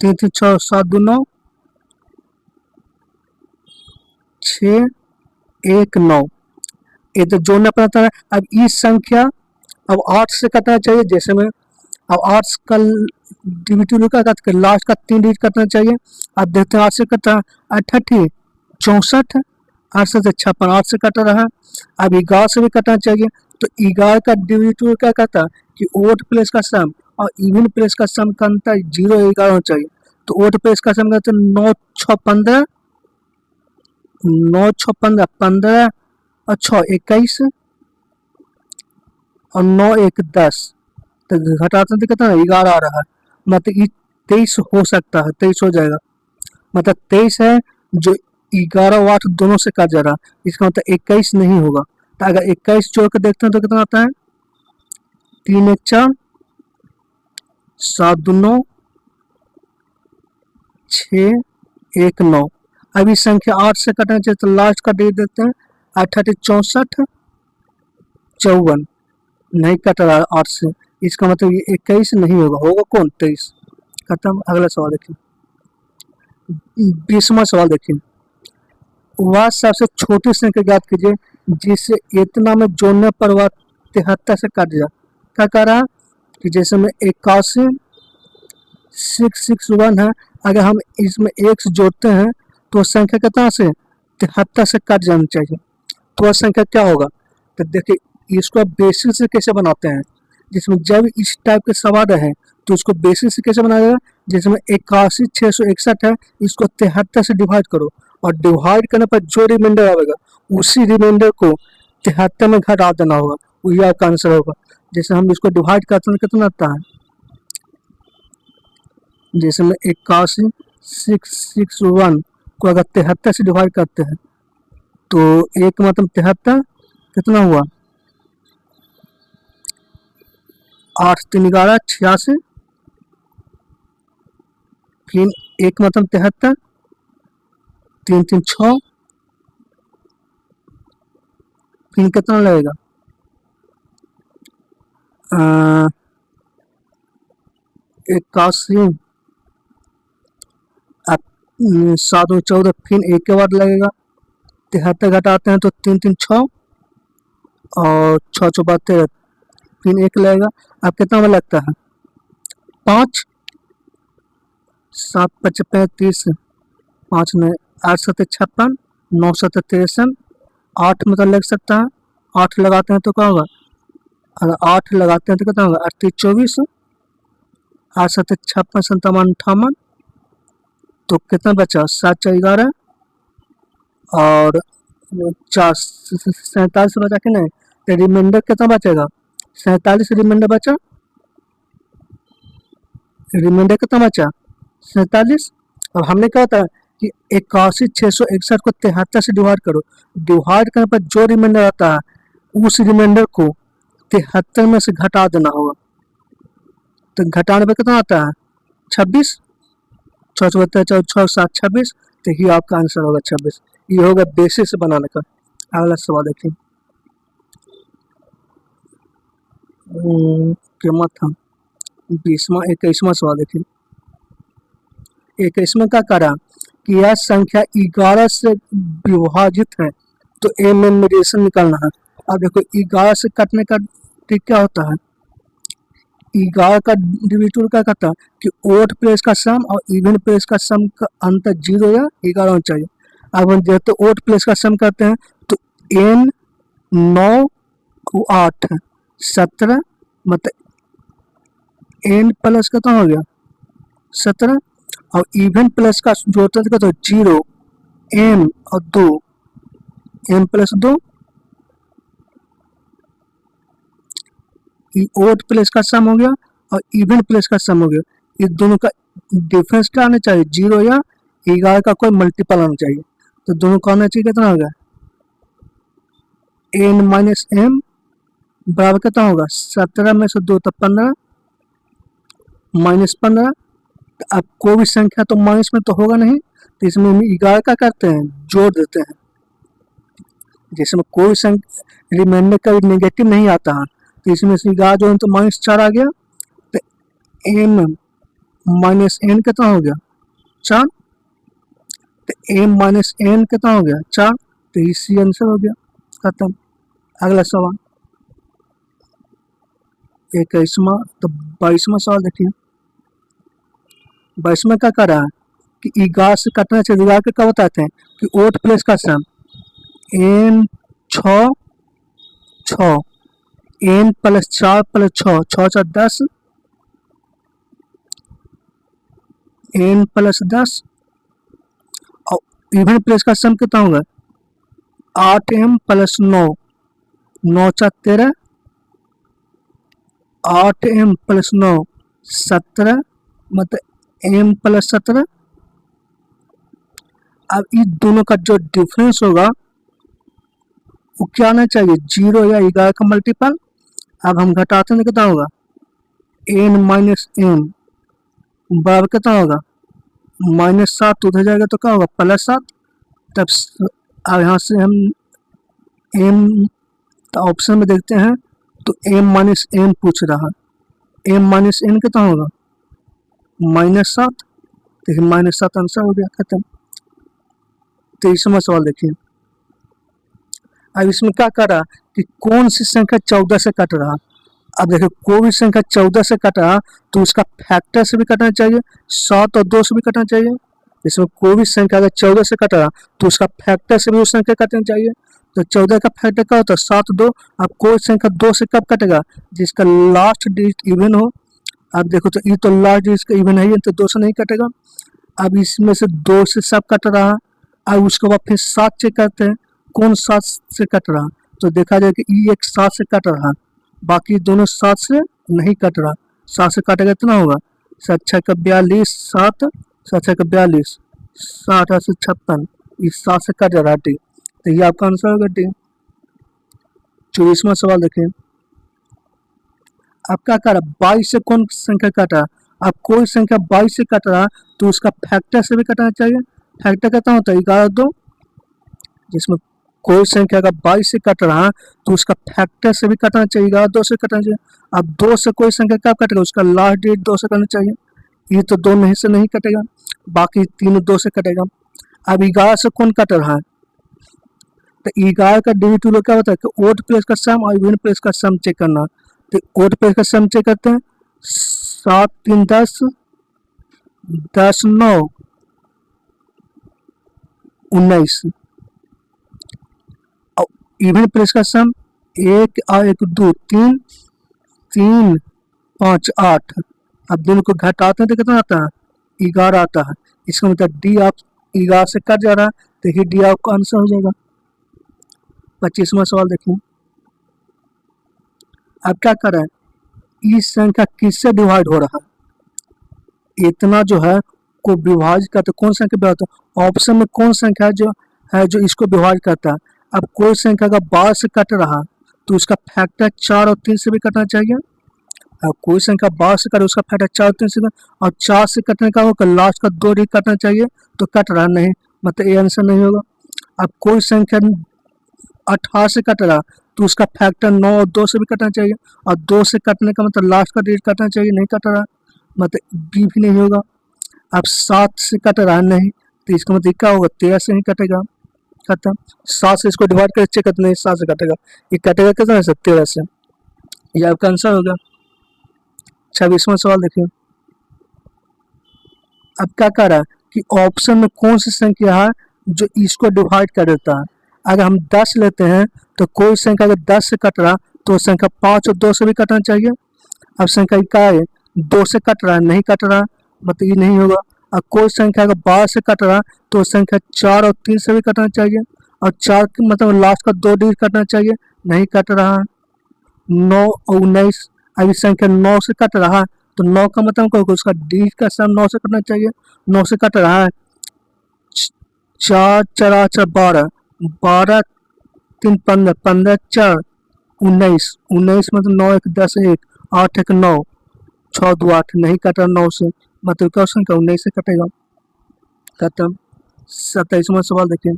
3 3 6 7 2 9 6 1 9, ये तो जोड़ना पड़ता है। अब इस संख्या अब 8 से कटना चाहिए। जैसे में अब 8 का डिविजिबल का लास्ट का 3 डिजिट कटना चाहिए। अब देखते हैं 8 से कटा 68 64 8 से 56 8 से कट रहा है। अब 11 से भी कटना चाहिए तो 11 का डिविजिबल क्या कहता है कि ओड प्लेस का सम और इवन प्लेस का सम का अंतर 0 11 होना चाहिए। तो ओड प्लेस का सम कहते हैं 9 6 15 9 6 15 15 और 6 21 और 9 1 10, तो घटाते हैं तो कितना 11 आ रहा है, मतलब 23 हो सकता है, 23 हो जाएगा। मतलब 23 है जो 11 वाट दोनों से कट जा रहा, इसका मतलब 21 नहीं होगा। तो अगर 21 जोड़ के देखते हैं तो कितना आता है 3 1 4 7 2 9 6 1 9। अभी संख्या 8 से कटना चाहिए तो लास्ट का डेट देखते हैं 68 64 54, नहीं कट रहा 8 से, इसका मतलब ये 21 नहीं होगा, होगा कौन 23। खत्म। अगला सवाल देखिए 20वां सवाल देखिए। वह सबसे छोटी संख्या ज्ञात कीजिए जिसे इतना में जोड़ने पर वह 73 से कट जाए। क्या कह रहा कि जैसे में 81 661 है, अगर हम इसमें 1 से जोड़ते हैं तो संख्या कितना से 73 से कट जानी चाहिए। तो वह संख्या क्या होगा, तो देखिए इसको बेसिस से कैसे बनाते हैं। जिसमें जब इस टाइप के सवाल है तो उसको बेसिस से कैसे बनाया जाएगा, जिसमें 81 661 है, इसको 73 से डिवाइड करो और डिवाइड करने पर जो रिमाइंडर आएगा उसी रिमाइंडर को 73 में घटा देना होगा, वही आपका आंसर होगा। जैसे हम इसको डिवाइड करते हैं कितना आता है, जैसे में 81 661 को अगर 73 से डिवाइड करते हैं तो एक मतलब 73 कितना हुआ 8 3 11 86, फिर एक मतलब 73 3 3 6, फिर कितना लगेगा 81 अब 7 और 14, फिर एक के बाद लगेगा 73 घटाते हैं तो 3 3 6 और 6 6 13, फिर एक लगेगा। अब कितना में लगता है 5 7 5 35 5 9 8 7 56 9 7 63, 8 मतलब लग सकता है, 8 लगाते हैं तो क्या होगा, अगर 8 लगाते हैं तो कितना होगा 38 24 8 7 56 57 58, तो कितना बचा 7 4 11 और 4 47 बचा कि नहीं, तो रिमाइंडर कितना बचेगा 47 रिमाइंडर बचा, रिमाइंडर कितना बचा 47। अब हमने क्या होता है कि 81 661 को 73 से डिवाइड करो, डिवाइड करने पर जो रिमाइंडर आता है उस रिमाइंडर को 73 में से घटा देना होगा। तो घटाने पर कितना आता है 26, 6 6 6 7 26, तो ये आपका आंसर होगा 26। ये होगा बेसिस बनाने का। अगला सवाल देखिए क्या था 21वां सवाल देखिए। 21वां का करा कि यह संख्या 11 से विभाजित है तो एलिमिनेशन निकालना है। अब देखो 11 से काटने का ट्रिक क्या होता है, 11 का डिविजन क्या कहता है कि ओड प्लेस का सम और इवन प्लेस का सम का अंतर 0 या 11 होना चाहिए। अब हम जैसे ओड प्लेस का सम करते हैं तो n 9 को 8 17 मतलब n प्लस कितना हो गया 17 और इवन प्लस का जो होता है तो 0 m और 2 m प्लस 2 ओड प्लेस का सम हो गया और इवन प्लेस का सम हो गया। इस दोनों का डिफरेंस क्या आना चाहिए 0 या 11 का कोई मल्टीपल आना चाहिए। तो दोनों का आना चाहिए कितना होगा n माइनस m बराबर कितना होगा 17 में से 2 तो 15 माइनस 15। अब कोई भी संख्या तो माइनस में तो होगा नहीं तो इसमें हम 11 का करते हैं जोड़ देते हैं। जिसमें कोई संख्या रिमाइंडर का नेगेटिव नहीं आता है तो इसमें से 11 जो है तो -4 आ गया तो m माइनस n कितना हो गया 4 तो m माइनस n कितना हो गया 4 तो इसी आंसर हो गया खत्म। अगला सवाल 21वां तो 22वां सवाल देखिए। 22वां क्या कर रहा है कि 11 से कटने से 11 के क्या बताते हैं कि ओड प्लेस का सम n 6 6 n plus 4 plus 6 6 4 10 n plus 10 और इवन प्लेस का सम कितना होगा 8m प्लस 9 9 4 13 8m प्लस 9 17 मतलब m प्लस 17। अब इन दोनों का जो डिफरेंस होगा वो क्या आना चाहिए 0 या 11 का मल्टीपल। अब हम घटाते हैं कितना होगा n माइनस m बराबर कितना होगा -7 उधर जाएगा तो क्या होगा +7। तब अब यहाँ से हम m ऑप्शन में देखते हैं तो m माइनस m पूछ रहा है m माइनस n कितना होगा -7 देखिए -7 आंसर हो गया खत्म। 23वां सवाल देखिए। अब इसमें क्या कर रहा कि कौन सी संख्या 14 से कट रहा। अब देखिए कोई भी संख्या 14 से कट रहा तो उसका फैक्टर से भी कटना चाहिए 7 और 2 से भी कटना चाहिए। इसमें कोई भी संख्या अगर 14 से कट रहा तो उसका फैक्टर से भी उस संख्या कटना चाहिए। तो 14 का फैक्टर क्या होता है 7 2। अब कोई संख्या 2 से कब कटेगा जिसका लास्ट डिजिट इवन हो। अब देखो तो ये तो लास्ट डिजिट इवन है तो 2 से नहीं कटेगा। अब इसमें से 2 से सब कट रहा। अब उसके बाद फिर 7 चेक करते हैं कौन 7 से कट रहा तो देखा जाए कि ये एक 7 से कट रहा बाकी दोनों 7 से नहीं कट रहा। 7 से काटेगा इतना होगा 7 6 का 42 7 7 6 का 42 7 8 से 56 इस 7 से कट रहा टी तो ये आपका आंसर होगा टी। 24वां सवाल देखिए। अब क्या कर रहा 22 से कौन संख्या काटा। अब कोई संख्या 22 से कट रहा तो उसका फैक्टर से भी कटना चाहिए। फैक्टर कितना होता है 11 2। जिसमें कोई संख्या का 22 से कट रहा तो उसका फैक्टर से भी कटना चाहिए 11 2 से कटना चाहिए। अब 2 से कोई संख्या कब कटेगा उसका लास्ट डिजिट 2 से करना चाहिए। ये तो 2 नहीं से नहीं कटेगा बाकी तीनों 2 से कटेगा। अब 11 से कौन कट रहा है तो 11 का डिजिट क्या होता है कि ओड प्लेस का सम और इवन प्लेस का सम चेक करना। तो ओड प्लेस का सम चेक करते हैं 7 3 10 10 9 19 और इवन प्लेस का सम 1 और 1 2 3 3 5 8। अब दोनों को घटाते हैं तो कितना आता है 11 आता है। इसका मतलब डी आप 11 से कट जा रहा है देखिए डी आपका आंसर हो जाएगा। 25वां सवाल देखिए। अब क्या कर रहा है इस संख्या किससे डिवाइड हो रहा है इतना जो है को विभाजित करते कौन संख्या विभाजित ऑप्शन में कौन संख्या जो है जो इसको विभाजित करता है। अब कोई संख्या का 12 से कट रहा तो उसका फैक्टर 4 और 3 से भी कटना चाहिए। अब कोई संख्या 12 से कटे उसका फैक्टर 4 और 3 से और 4 से कटने का होगा लास्ट का 2 डिजिट कटना चाहिए तो कट रहा नहीं मतलब ये आंसर नहीं होगा। अब कोई संख्या 18 से कट रहा तो उसका फैक्टर 9 और 2 से भी कटना चाहिए, और 2 से कटने का मतलब लास्ट का डिजिट कटना चाहिए, नहीं कट रहा, मतलब बी भी नहीं होगा। अब 7 से कट रहा नहीं, तो इसका मतलब क्या होगा, 13 से ही कटेगा, खत्म। 7 से इसको डिवाइड कर चेक करते नहीं, 7 से कटेगा, ये कटेगा कितना से, 13 से, ये आपका आंसर होगा। 26वां सवाल देखिए, अब क्या कर रहा है कि ऑप्शन में कौन सी संख्या है जो इसको डिवाइड कर देता है। अगर हम 10 लेते हैं तो कोई संख्या अगर 10 से कट रहा तो संख्या 5 और 2 से भी कटना चाहिए। अब संख्या क्या है, 2 से कट रहा है, नहीं कट रहा, मतलब ये नहीं होगा। अब कोई संख्या अगर 12 से कट रहा तो संख्या 4 और 3 से भी कटना चाहिए, और 4 के मतलब लास्ट का 2 डिजिट कटना चाहिए, नहीं कट रहा। 9 और 19, अभी संख्या 9 से कट रहा तो 9 का मतलब क्या होगा, उसका डिजिट का सम 9 से कटना चाहिए, 9 से कट रहा है। 4 4 4 12, 12 3 15, 15 4 19, 19 मतलब 9 1 10 1 8 1 9 6 2 8, नहीं कट रहा 9 से, मतलब क्वेश्चन का 19 से कटेगा, खत्म। 27वां सवाल देखिए,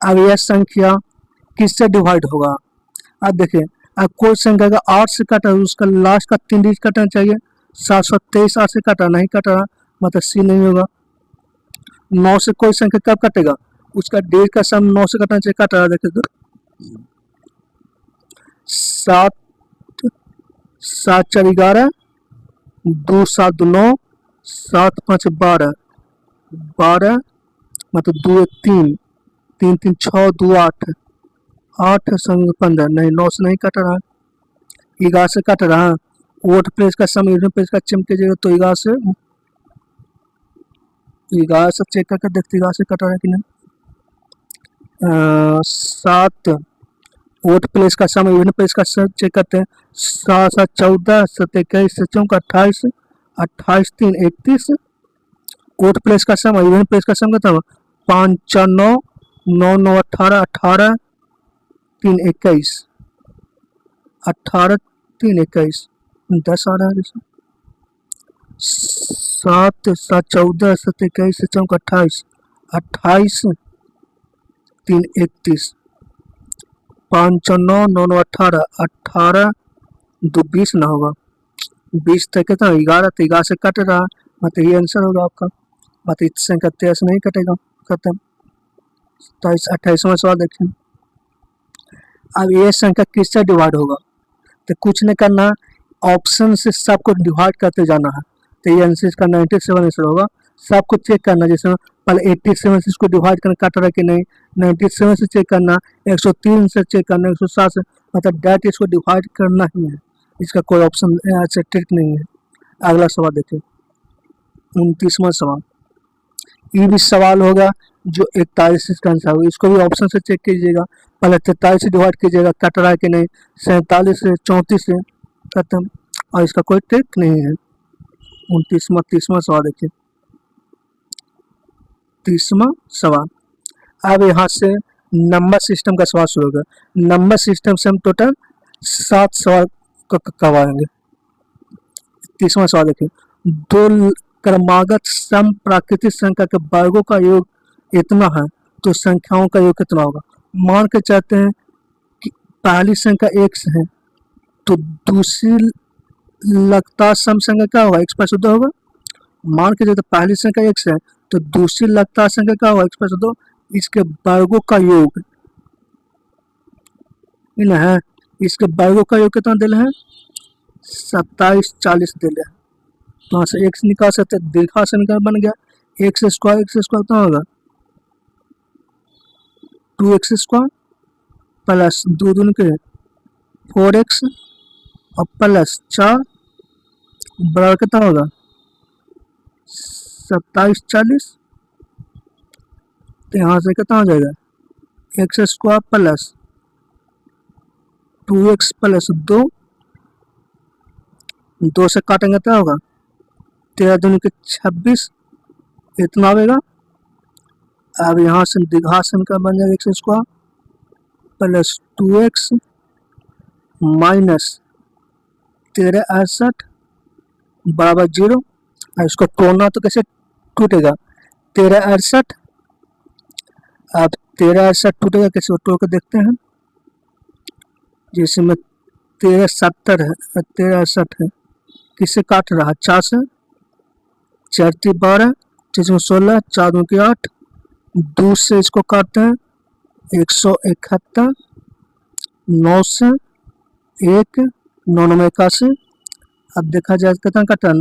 अब यह संख्या किससे डिवाइड होगा। अब देखिए, अब कोई संख्या का 8 से कटा है, उसका लास्ट का 3 डिजिट कटना चाहिए, 723 8 से कटा, नहीं कट रहा, मतलब सी नहीं होगा। 9 से कोई संख्या कब कटेगा, उसका डिजिट का सम 9 से कटना चाहिए, कट रहा, देखिए तो 7 7 4 11, 2 7 2 9, 7 5 12, 12 मतलब 2 1 3, 3 3 6 2 8, 8 संग 15, नहीं 9 से नहीं कट रहा, 11 से कट रहा। वोट प्लेस का सम यूनिट प्लेस का चिमकेगा तो 11 से, 11 से चेक करके देखते 11 से कट रहा है कि नहीं। 7 वोट प्लेस का सम यूनिट प्लेस का सम चेक करते हैं, 7 7 14, 7 21, 7 28, 28 3 31, वोट प्लेस का सम यूनिट प्लेस का सम कितना हुआ, 5 4 9, 9 9 18, 18 3 21, 18 3 21, 10 आ रहा है इसमें। 7 7 14, 7 21, 7 28, 28 3 31, 5 4 9, 9 9 18, 18 2 20 ना होगा, 20 तक कितना 11, तो 11 से कट रहा, मतलब ये आंसर होगा आपका, मतलब इस संख्या 13 से नहीं कटेगा, खत्म। तो 28वां सवाल देखिए, अब ये संख्या किससे डिवाइड होगा, तो कुछ नहीं करना, ऑप्शन से सबको डिवाइड करते जाना है, तो ये आंसर इसका 97 आंसर होगा। सबको चेक करना, जैसे पहले 87 से इसको डिवाइड करना, कट रहा है कि नहीं, 97 से चेक करना, 103 से चेक करना, 107 से, मतलब डायरेक्ट इसको डिवाइड करना ही है, इसका कोई ऑप्शन ऐसे ट्रिक नहीं है। अगला सवाल देखिए, 29वां सवाल, ये भी सवाल होगा जो 41 इसका आंसर होगा, इसको भी ऑप्शन से चेक कीजिएगा, पहले 43 से डिवाइड कीजिएगा, कट रहा है कि नहीं, 47 से, 34 से, खत्म, और इसका कोई ट्रिक नहीं है। 30वां सवाल देखिए, 30वां सवाल, अब यहाँ से नंबर सिस्टम का सवाल शुरू होगा। नंबर सिस्टम से हम टोटल 7 सवाल करवाएंगे। 30वां सवाल देखिए, दो क्रमागत सम प्राकृतिक संख्या के वर्गों का योग इतना है तो संख्याओं का योग कितना होगा। मान के चलते हैं कि पहली संख्या x है तो दूसरी लगातार सम संख्या क्या होगा, x पर शुद्ध होगा। मान के चलते पहली संख्या x है तो दूसरी लगातार संख्या क्या होगा, x पर शुद्ध, इसके वर्गों का योग है, इसके वर्गों का योग कितना दिल है, 27 40 दिल है, तो यहाँ से x निकाल सकते, दीर्घा समीकरण बन गया, x स्क्वायर कितना होगा 2x² प्लस 2 दूनी के 4x और प्लस 4 बराबर कितना होगा 27 40, तो यहाँ से कितना हो जाएगा x² प्लस 2x प्लस 2 से काटेंगे क्या होगा 13 दूनी के 26, इतना आएगा। अब यहाँ से दीर्घा समीकरण बन जाएगा x² प्लस 2x माइनस 13 68 बराबर 0, और इसको तोड़ना तो कैसे टूटेगा 13 68, अब 13 68 टूटेगा कैसे, तोड़ के देखते हैं, जैसे में 1370 है, 1368 है, किससे काट रहा है? 4 से, 4 3 12, 4 16, 4 2 के 8, 2 से इसको काटते हैं 171, 9 से 1, 9 9 81। अब देखा जाए कितना कटा,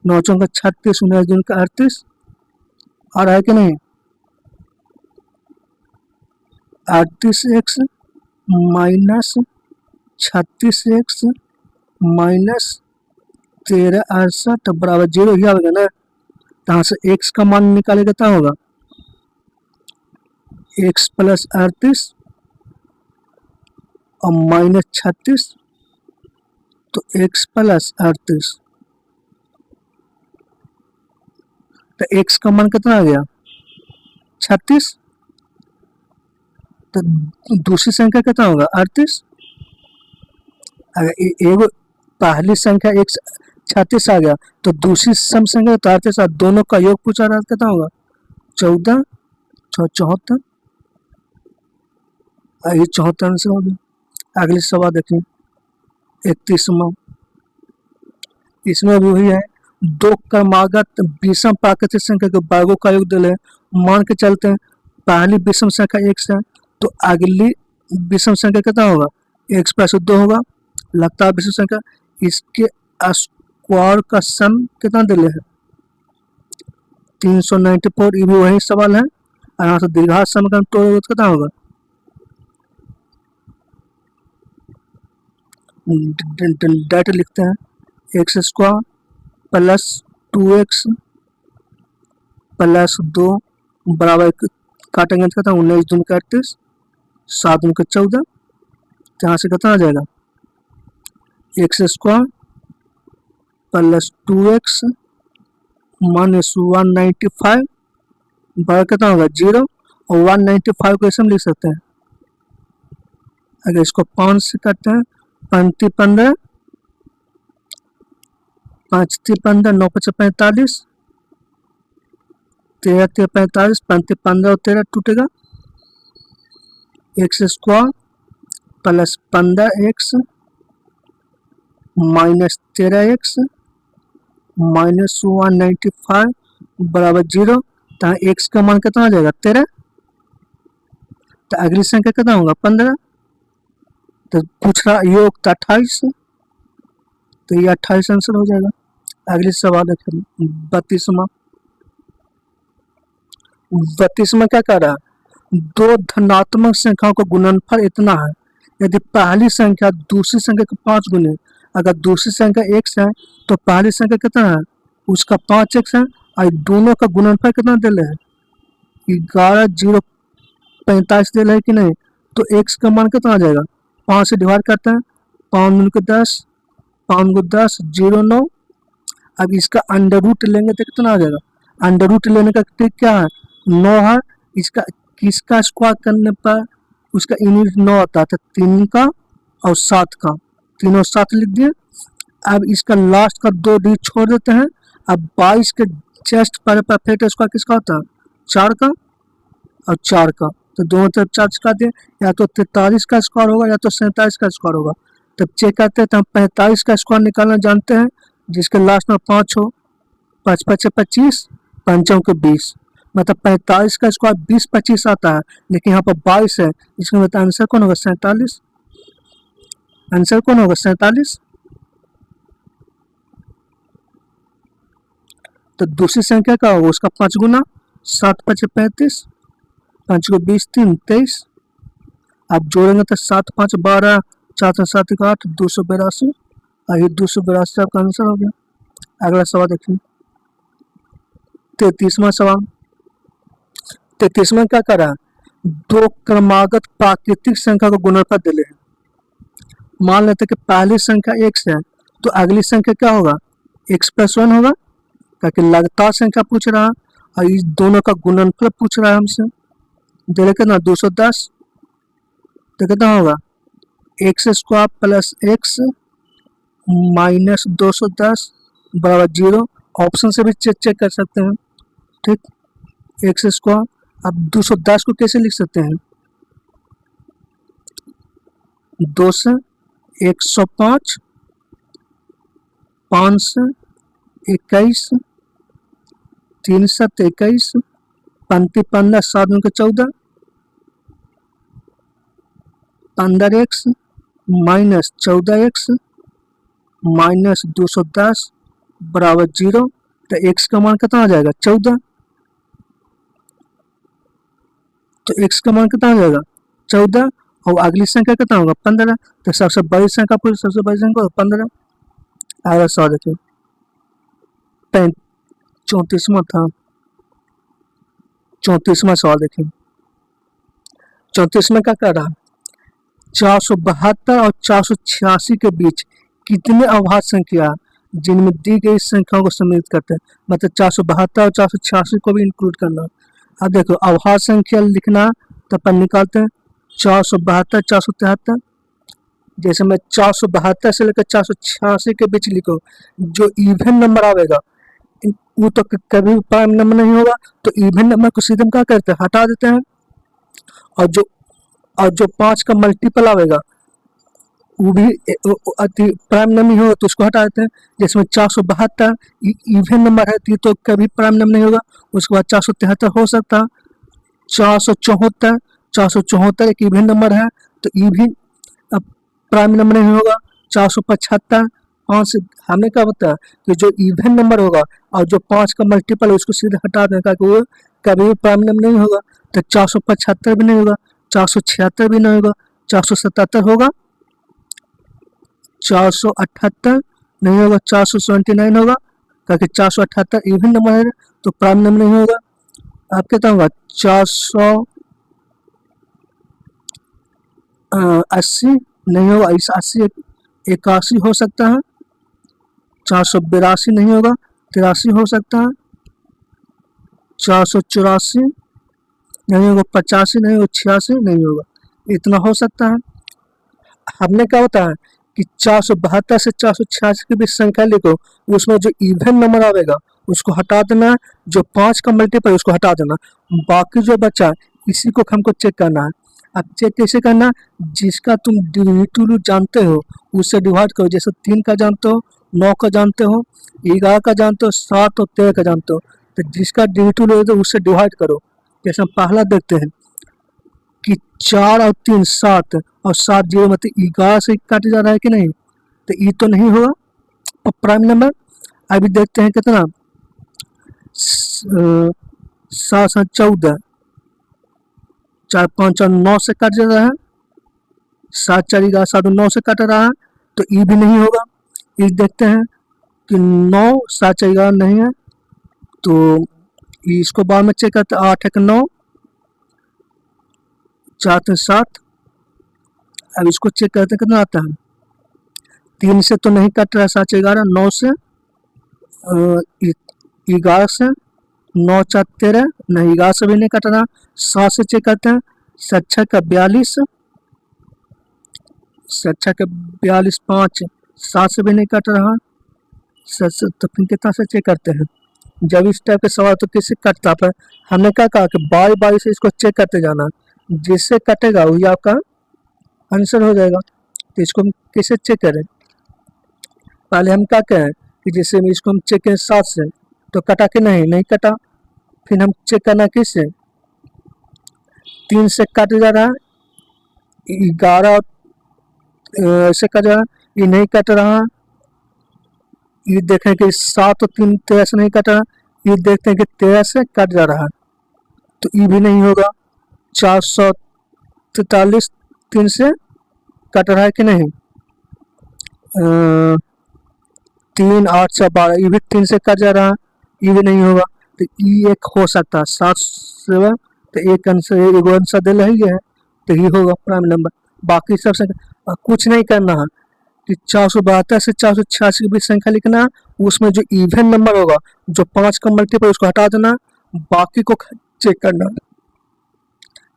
9 चौका 36, 19 दूनी का 38, आ रहा है कि नहीं? 38x माइनस 36x माइनस 1368 बराबर 0 ही आएगा ना। यहाँ से x का मान निकालेगा क्या होगा? x प्लस 38 और माइनस 36, तो x प्लस 38, तो x का मान कितना आ गया? 36। तो दूसरी संख्या कितना होगा? 38। अगर एगो पहली संख्या 36 आ गया तो दूसरी सम संख्या तो 38, दोनों का योग पूछा रहा कितना होगा? 14 74। ये 74 आंसर हो गया। अगले सवाल देखिए 31वां। इसमें भी वही है, दो क्रमागत विषम प्राकृतिक संख्या के वर्गों का योग दिले, मान के चलते हैं पहली विषम संख्या x है तो अगली विषम संख्या कितना होगा? x प्लस 2 होगा। लगता है विषम संख्या, इसके स्क्वायर का सम कितना दिले है? 394। ये भी वही सवाल है। और यहाँ से दीर्घात समीकरण तो कितना होगा? डायरेक्ट लिखते हैं x square plus 2x plus 2 बराबर काटेंगे तो कितना? 19 दूनी का 38, 7 दूनी का 14। यहाँ से कितना आ जाएगा? X square plus 2x minus 195 बराबर कितना होगा? 0। और 195 को ऐसे हम लिख सकते हैं, अगर इसको 5 से करते हैं 5 15, 5 15, 9 5 45, 13 45, 5 15 और 13 टूटेगा। X square plus 15x minus 13x minus 195 बराबर 0। तो x का मान कितना आ जाएगा? 13। तो अगली संख्या कितना होगा? 15। तो पूछ रहा योग 28, तो ये 28 आंसर हो जाएगा। अगले सवाल है 32वां। 32वां क्या कह रहा है? दो धनात्मक संख्याओं का गुणनफल इतना है, यदि पहली संख्या दूसरी संख्या के 5 गुने, अगर दूसरी संख्या x है तो पहली संख्या कितना है? उसका 5x है। और दोनों का गुणनफल कितना दिले है? 11 0 45 दिले है कि नहीं? तो x का मान कितना आ जाएगा? 5 से डिवाइड करते हैं, 5 दूनी को 10, 5 को 10, 0 9। अब इसका अंडर रूट लेंगे तो कितना आ जाएगा? अंडर रूट लेने का ट्रिक क्या है? 9 है। इसका किसका स्क्वायर करने पर उसका यूनिट 9 आता है? तो 3 का और 7 का, 3 और 7 लिख दिए। अब इसका लास्ट का 2 डिजिट छोड़ देते हैं। अब 22 के जस्ट पर परफेक्ट स्क्वायर किसका होता है? 4 का और 4 का, तो दोनों तरफ 4 का दिए। या तो 43 का स्क्वायर होगा या तो 47 का स्क्वायर होगा। तब चेक करते हैं तो हम 45 का स्क्वायर निकालना जानते हैं, जिसके लास्ट में 5 हो, 5 5 25, 5 के 20, मतलब 45 का स्क्वायर 20 25 आता है, लेकिन यहाँ पर 22 है, इसका मतलब आंसर कौन होगा? 47। आंसर कौन होगा? 47। तो दूसरी संख्या का होगा उसका 5 गुना, 7 5 35, 5 को 20 3 23। आप जोड़ेंगे तो 7 5 12, 4 7 8, 282। और ये 282 आपका आंसर हो गया। अगला सवाल देखिए 33वां सवाल। 33वां क्या कर रहा है? दो क्रमागत प्राकृतिक संख्या को गुणनफल दिले हैं। मान लेते कि पहली संख्या x है तो अगली संख्या क्या होगा? x प्लस 1 होगा, ताकि लगातार संख्या पूछ रहा है। और इस दोनों का गुणनफल पूछ रहा है हमसे, दे कितना? 210। तो कितना होगा? X square plus x minus 210 बराबर 0। ऑप्शन से भी चेक कर सकते हैं। ठीक, एक्स स्क्वायर। अब 210 को कैसे लिख सकते हैं? 2 से 105, 5 से 21, 3 से 21, 35 15 7 दूनी 14, 15x माइनस 14x माइनस 210 बराबर 0। तो x का मान कितना आ जाएगा 14। तो x का मान कितना आ जाएगा 14 और अगली संख्या कितना होगा 15। तो सबसे बड़ी संख्या पूरी सबसे बड़ी संख्या 15। अगला सवाल देखिए 34वां था। 34वां सवाल देखिए 34 में क्या कर रहा है 472 और 486 के बीच कितने अभाज्य संख्या जिनमें दी गई संख्याओं को सम्मिलित करते हैं। मतलब 472 और 486 को भी इंक्लूड करना। अब देखो अभाज्य संख्या लिखना तो अपन निकालते हैं 472 473। जैसे मैं 472 से लेकर 486 के बीच लिखो, जो इवन नंबर आवेगा वो तो कभी भी प्राइम नंबर नहीं होगा। तो इवन नंबर को सीधे हम क्या करते हैं हटा देते हैं, और जो 5 का मल्टीपल आवेगा वो भी प्राइम नंबर नहीं होगा तो उसको हटा देते हैं। जैसे में 472 इवन नंबर है तो कभी प्राइम नंबर नहीं होगा। उसके बाद 473 हो सकता है, 474 एक इवन नंबर है तो इवन प्राइम नंबर नहीं होगा। 475 5 से हमने क्या बताया कि जो इवन नंबर होगा और जो 5 का मल्टीपल है उसको सीधे हटा दें ताकि वो कभी भी प्राइम नंबर नहीं होगा। तो 475 भी नहीं होगा, 476 भी नहीं होगा, 477 होगा, 478 नहीं होगा, 479 होगा क्योंकि 478 इवन नंबर है तो प्राइम नंबर नहीं होगा। आप कितना होगा 480 नहीं होगा, 80 81 हो सकता है, 482 नहीं होगा, 83 हो सकता है, 484 नहीं होगा, 85 नहीं होगा, 86 नहीं होगा, इतना हो सकता है। हमने क्या होता है कि 472 से 486 के बीच संख्या लिखो, उसमें जो इवन नंबर आवेगा उसको हटा देना, जो 5 का मल्टीपल उसको हटा देना, बाकी जो बचा इसी को हमको चेक करना है। अब चेक कैसे करना, जिसका तुम डिविजिबल जानते हो उससे डिवाइड करो। जैसे 3 का जानते हो, 9 का जानते हो, 11 का जानते हो, 7 और 13 का जानते हो, तो जिसका डिविजिबल हो तो उससे डिवाइड करो। जैसे हम पहला देखते हैं कि 4 और 3 7 और 7 0 मतलब 11 से काटे जा रहा है कि नहीं, तो ये तो नहीं होगा और प्राइम नंबर। अभी देखते हैं कितना 7 7 14, 4 5 और 9 से कट जा रहा है, 7 4 11 7 9 से कट रहा है तो ये भी नहीं होगा। ये देखते हैं कि 9 7 4 11 नहीं है तो इसको बाद में चेक करते हैं, 8 1 9 4 3 7। अब इसको चेक करते कितना आता है, 3 से तो नहीं कट रहा, 7 11 9 से 11 से 9 4 13 नहीं, 11 से भी नहीं कट रहा, 7 से चेक करते हैं, 7 6 का 42, 7 6 का 42 5 7 से भी नहीं कट रहा, 7 तो फिर कितना से चेक करते हैं। जब इस टाइप के सवाल तो किससे कटता है, हमने क्या कहा कि बारी बारी से इसको चेक करते जाना, जिससे कटेगा वही आपका आंसर हो जाएगा। तो इसको हम कैसे चेक करें, पहले हम क्या कहें कि जैसे इसको हम चेक करें 7 से तो कटा कि नहीं कटा, फिर हम चेक करना किससे 3 से कट जा रहा है, 11 ऐसे कट जा रहा है, ये नहीं कट रहा, ये देखें कि 7 और 3 13 से नहीं कट रहा, ये देखते हैं कि 13 से कट जा रहा है तो ये भी नहीं होगा, 443 3 से कट रहा है कि नहीं, 3 8 से 12 ये भी 3 से कट जा रहा है, ये भी नहीं होगा। तो ये एक हो सकता है 7 से, तो एक आंसर दे रही है तो ये होगा प्राइम नंबर। बाकी सबसे कुछ नहीं करना है कि 472 से 486 के बीच संख्या लिखना है, उसमें जो इवन नंबर होगा जो 5 का मल्टीपल उसको हटा देना, बाकी को चेक करना।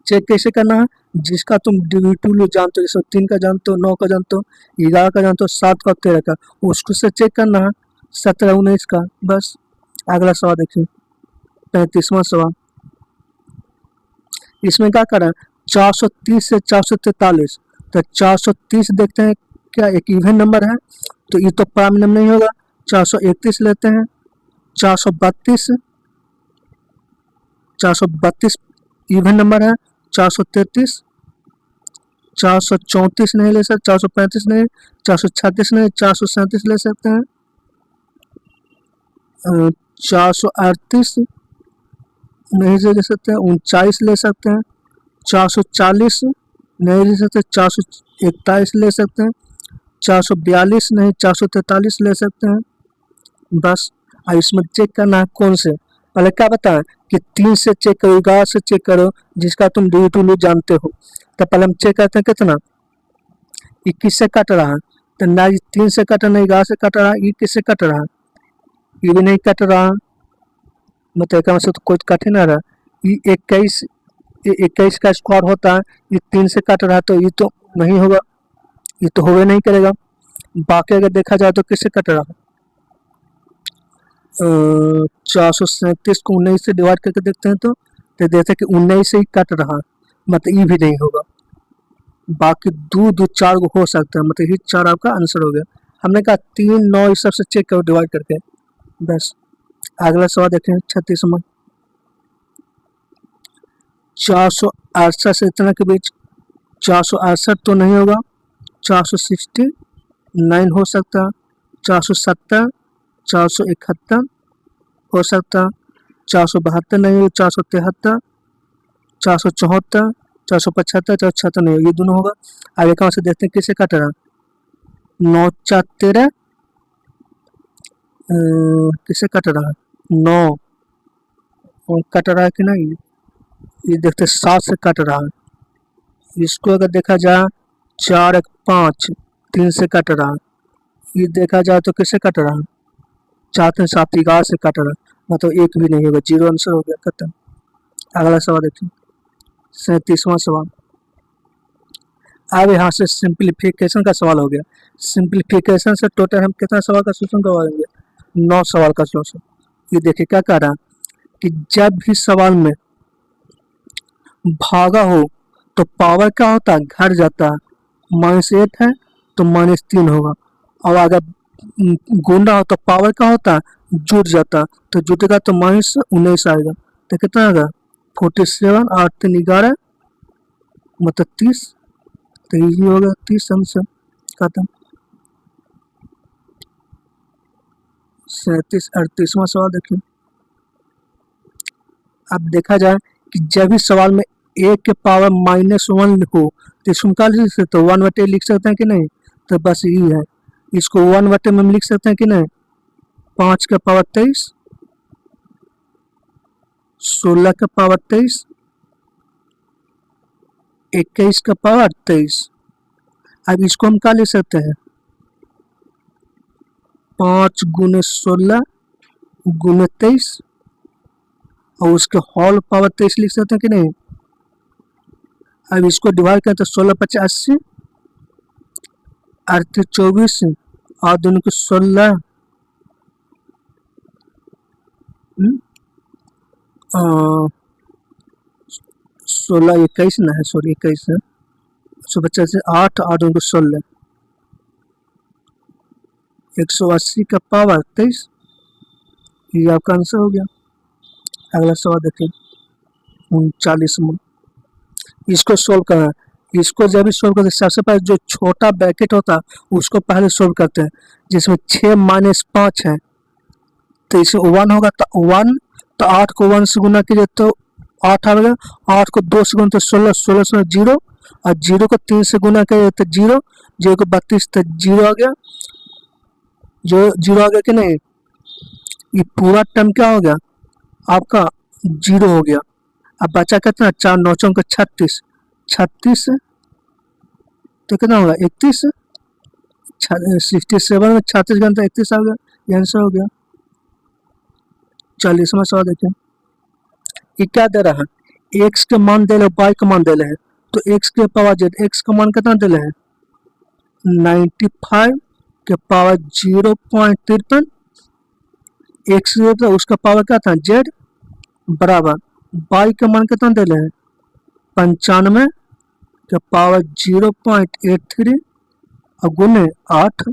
चेक कैसे करना है, जिसका तुम डिविजिबल जानते हो, जैसे 3 का जानते हो, 9 का जानते हो, 11 का जानते हो, 7 का 13 का, उसको से चेक करना है, 17 19 का। बस अगला सवाल देखिए 35वां सवाल। इसमें क्या करें 430 से 443 तो 430 देखते हैं क्या एक इवन नंबर है, तो ये तो प्राइम नंबर नहीं होगा। 431 लेते हैं, 432 432 इवन नंबर है। 433 434 नहीं ले सकते, 435 नहीं, 436 नहीं, 437 ले सकते हैं, 438 नहीं ले सकते हैं, 39 ले सकते हैं, 440 नहीं ले सकते, 441 ले सकते हैं, 442 नहीं, 443 ले सकते हैं। बस इसमें चेक करना है कौन से, पहले क्या बताएं कि 3 से चेक करो, 11 से चेक करो, जिसका तुम डी टू जानते हो। तो पहले हम चेक करते हैं कितना 21 से कट रहा है, तो ना ये 3 से कट रहा, ना 11 से कट रहा, ये किससे कट रहा, ये भी नहीं कट रहा, मतलब एक से तो कोई कट ही ना रहा। ये 21 का स्क्वायर होता है, ये 3 से कट रहा, तो ये तो नहीं होगा, ये तो होवे नहीं करेगा। बाकी अगर देखा जाए तो किससे कट रहा है, 437 को 19 से डिवाइड करके देखते हैं तो देखते हैं कि 19 से ही कट रहा, मतलब ये भी नहीं होगा। बाकी दो 4 हो सकता है, मतलब ये 4 आपका आंसर हो गया। हमने कहा 3 9 इस सबसे चेक करो डिवाइड करके। बस अगला सवाल देखें 36वां, 468 से इतना के बीच, 468 तो नहीं होगा, 469 हो सकता, 470, 471 हो सकता, 472 नहीं हो, 473, 474, 475, 476 नहीं हो, ये दोनों होगा। आगे कहाँ से देखते हैं किसे कट रहा, 9 4 13 किसे कट रहा है, 9 कट रहा है कि नहीं, ये देखते 7 से कट रहा है। इसको अगर देखा जाए 4 1 5 3 से कट रहा है, ये देखा जाए तो किससे कट रहा है, 4 3 7 11 से कट रहा है, मतलब एक भी नहीं होगा, 0 आंसर हो गया, खत्म। अगला सवाल देखिए 37वां सवाल। अब यहाँ से सिंप्लीफिकेशन का सवाल हो गया। सिंप्लीफिकेशन से टोटल हम कितना सवाल का सोल्यूशन करवाएंगे, 9 सवाल का सोल्यूशन। ये देखिए क्या कह रहा है कि जब भी सवाल में भागा हो तो पावर क्या होता है, घट जाता है, -8 है तो -3 होगा, और अगर गुना हो तो पावर क्या होता है, जुट जाता है, तो जुटेगा तो -19 आएगा, तो कितना आएगा 47, 8 3 11 मतलब 30, तो ये होगा 30 आंसर, खत्म। 37 38वां सवाल देखिए। अब देखा जाए कि जब भी सवाल में a के पावर -1 हो तो इसको निकाल लिख सकते हो, 1/a लिख सकते हैं कि नहीं, तो बस यही है, इसको 1/a में लिख सकते हैं कि नहीं, 5 का पावर 23, 16 का पावर 23, 21 का पावर 23। अब इसको हम क्या लिख सकते हैं, 5 गुने 16 गुने 23, और उसके होल पावर 23 लिख सकते हैं कि नहीं। अब इसको डिवाइड करें तो 16 × 80, 8 24 और दोनों को 16, 16 21 ना है, सॉरी 21 है, 150 से 8 और दोनों को 16, 180 का पावर 23, ये आपका आंसर हो गया। अगला सवाल देखिए 39वां, इसको सोल्व करना। इसको जब भी सोल्व करते सबसे पहले जो छोटा ब्रैकेट होता है उसको पहले सोल्व करते हैं, जिसमें 6 - 5 है, तो इसमें 1 होगा, तो 1 तो 8 को 1 से गुना कीजिए तो 8 आ गया, 8 को 2 से गुना तो 16, 16 से 0, और 0 को 3 से गुना करिए तो 0, 0 को 32 तो 0 आ गया, जो 0 आ गया कि नहीं, ये पूरा टर्म क्या हो गया आपका 0 हो गया। अब बचा कितना, 4 9 का 36, 36 तो कितना होगा 31, 67 में 36 घंटा 31 आ गया, ये आंसर हो गया। 40वां सवाल देखिए, ये क्या दे रहा है, x के मान दे रहे, y का मान दे रहे हैं, तो x के पावर z, x का मान कितना दे रहे हैं 95 के पावर 0.53, x तो उसका पावर क्या था z, बराबर y का मान कितना दे रहे हैं 95 के पावर 0.83 और गुने 8,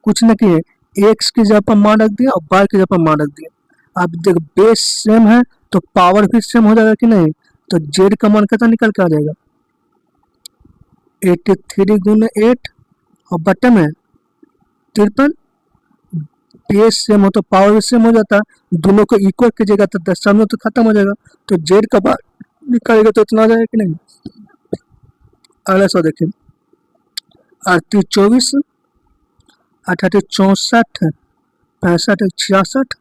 कुछ न किए, एक्स की जगह पर मान रख दिया और वाई की जगह पर मान रख दिया। अब देखो बेस सेम है तो पावर भी सेम हो जाएगा कि नहीं, तो जेड का मान कितना निकल के आ जाएगा 83 गुने 8 और बटन है 53। बेस सेम हो तो पावर भी सेम हो जाता है, दोनों को इक्वल कीजिएगा तो दशमलव तो खत्म हो जाएगा, तो जेड का मान निकालेगा तो इतना आ जाएगा कि नहीं। अगला सवाल देखिए, 38 24 अठासी 64 65 66,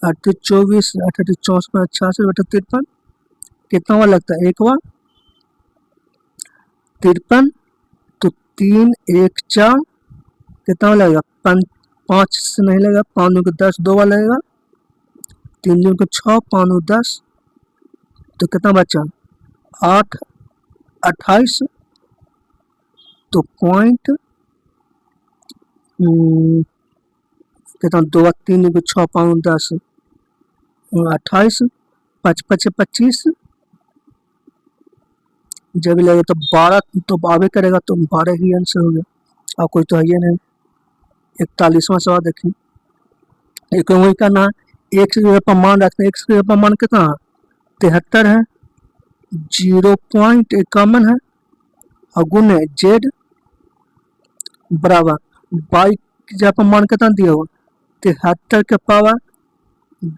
38 24 अठासी 64 66 बटा 53, कितना बार लगता है, एक बार 53, तो 3 1 4, कितना बार लगेगा 5 से नहीं लगेगा, 5 दूनी 10, 2 बार लगेगा, 3 दूनी 6, 5 दूनी 10, तो कितना बचा 8 28, तो पॉइंट कितना 2 3 दूनी 6, 5 दूनी 10, 28, 5 5 25, जब भी लगेगा तो 12 तो आगे करेगा तो 12 ही आंसर हो गया, और कोई तो है ही नहीं। 41वां सवाल देखिए, एक वही करना है, एक्स की जगह पर मान रखते हैं, एक्स की जगह पर मान कितना है 73 है, 0.51 है और गुने जेड बराबर वाई की जगह पर मान कितना दिया हुआ 73 के पावर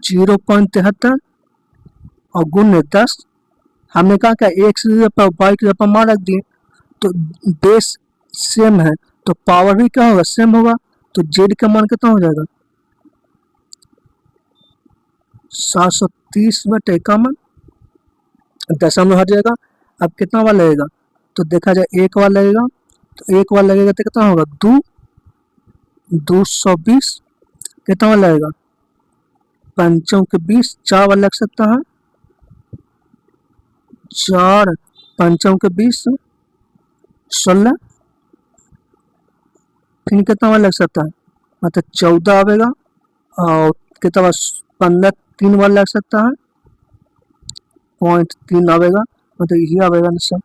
0.73 और गुने 10, हमने कहा क्या एक्स की जगह पर वाई की जगह पर मान रख दिए, तो बेस सेम है तो पावर भी क्या होगा सेम होगा, तो जेड का मान कितना हो जाएगा 730/51, दशमलव हट जाएगा। अब कितना बार लगेगा, तो देखा जाए एक बार लगेगा, तो एक बार लगेगा तो कितना होगा 220, कितना बार लगेगा 5 के 20, 4 बार लग सकता है, 4 5 के 20 16, फिर कितना बार लग सकता है मतलब 14 आएगा, और कितना बार 15 3 बार लग सकता है, 0.3 आएगा, मतलब यही आएगा आंसर।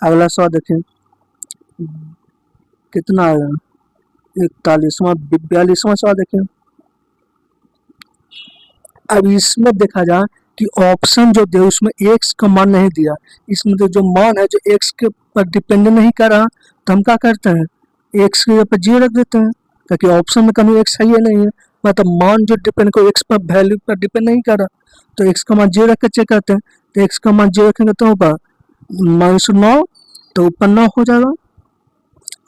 अगला सवाल देखिए, कितना आएगा 42वां सवाल देखिए। अब इसमें देखा जाए कि ऑप्शन जो दे उसमें एक्स का मान नहीं दिया, इसमें तो जो मान है जो एक्स के पर डिपेंड नहीं कर रहा, तो हम क्या करते हैं एक्स के पर जीरो रख देते हैं, ताकि ऑप्शन में कभी एक्स है या नहीं है, मतलब मान जो डिपेंड को एक्स पर वैल्यू पर डिपेंड नहीं कर रहा, तो एक्स का मान जीरो रख कर चेक करते हैं, तो एक्स का मान जीरो रखेंगे तो होगा -9, तो ऊपर 9 हो जाएगा,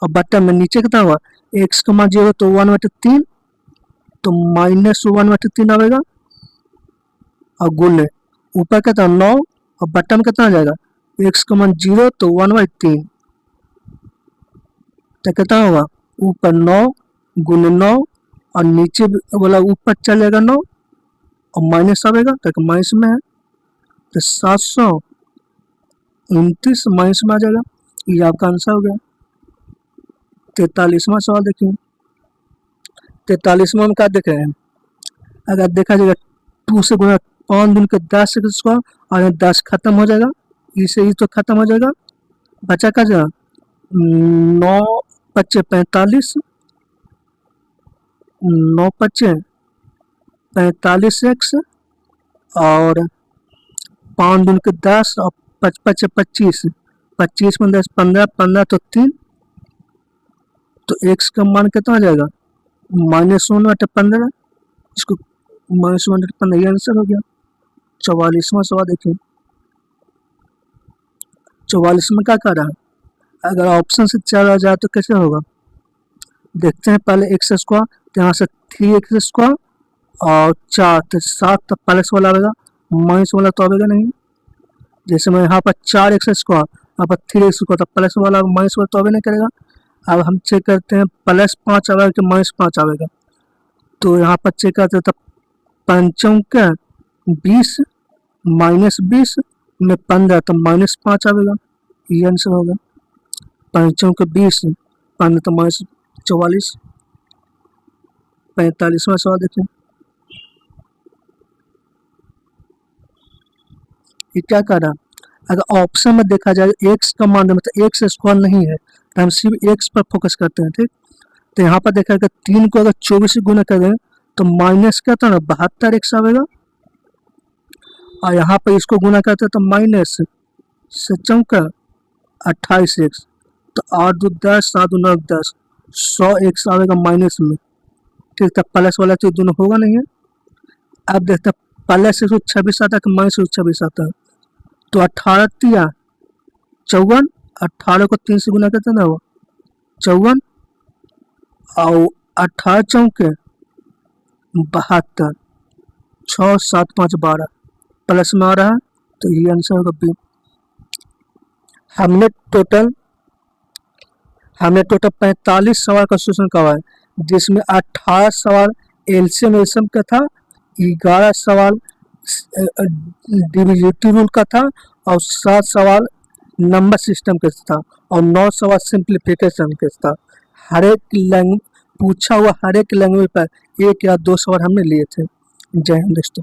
और बटन में नीचे कितना होगा एक्स का मान जीरो तो 1/3, तो -1/3 आएगा, और गुने ऊपर कितना 9 और बटन में कितना आ जाएगा एक्स का मान 0 तो 1/3, तो कितना होगा ऊपर 9 गुने 9 और नीचे वाला ऊपर चल जाएगा 9 और माइनस आएगा तो माइनस में है, तो 729 माइनस में आ जाएगा, ये आपका आंसर हो गया। 43वां सवाल देखिए, 43वां में क्या देख रहे हैं, अगर देखा जाएगा 2 से गुना 5 दूनी 10 स्क्वायर और 10 खत्म हो जाएगा, इसे ही तो खत्म हो जाएगा, बचा का जाएगा 9 25 45, 9 25 45x और 5 दूनी 10 और 5 5 25, 25 में 10 15 15 तो 3, तो x का मान कितना आ जाएगा -1/15, इसको -1/15 ये आंसर हो गया। 44वां सवाल देखिए, 44 में क्या कर रहा है, अगर ऑप्शन से चला जाए तो कैसे होगा, देखते हैं पहले एक्स स्क्वायर, तो यहाँ से 3x स्क्वायर और 4 तो 7 तक प्लस वाला आएगा, माइनस वाला तो आएगा नहीं, जैसे मैं यहाँ पर 4x स्क्वायर यहाँ पर 3x स्क्वायर तो प्लस वाला माइनस वाला तो आवे नहीं करेगा। अब हम चेक करते हैं +5 आएगा कि -5 आएगा, तो यहाँ पर चेक करते हैं तो 5 का 20 -20 में 15 तो -5 आएगा, ये आंसर होगा 5 का 20 15 तो -44। 45वां सवाल देखिए, ये क्या कर रहा, अगर ऑप्शन में देखा जाए एक्स का मान मतलब एक्स स्क्वायर नहीं है तो हम सिर्फ एक्स पर फोकस करते हैं, ठीक। तो यहाँ पर देखा जाएगा 3 को अगर 24 से गुना करें तो माइनस क्या था ना 72 एक्स आएगा, और यहाँ पर इसको गुना करते हैं तो माइनस से चौका 28 एक्स, तो 8 2 10 7 9 10 100 एक्स आएगा माइनस में, ठीक। तो प्लस वाला चीज दोनों होगा नहीं है। अब देखते हैं प्लस 126 आता है कि माइनस 126 आता है, तो 18 तिया 54, 18 को 3 से गुना करते हैं ना वो 54, और 18 चौके 72, 6 7 5 12 प्लस में आ रहा है, तो ये आंसर होगा बी। हमने टोटल 45 सवाल का सोल्यूशन करवाया, जिसमें 18 सवाल एलसीएम एलसीएम का था, 11 सवाल डिविजिबिलिटी रूल का था, और 7 सवाल नंबर सिस्टम के था, और 9 सवाल सिंप्लीफिकेशन के था। हर एक पूछा हुआ हर एक लैंग्वेज पर 1 या 2 सवाल हमने लिए थे। जय हिंद दोस्तों।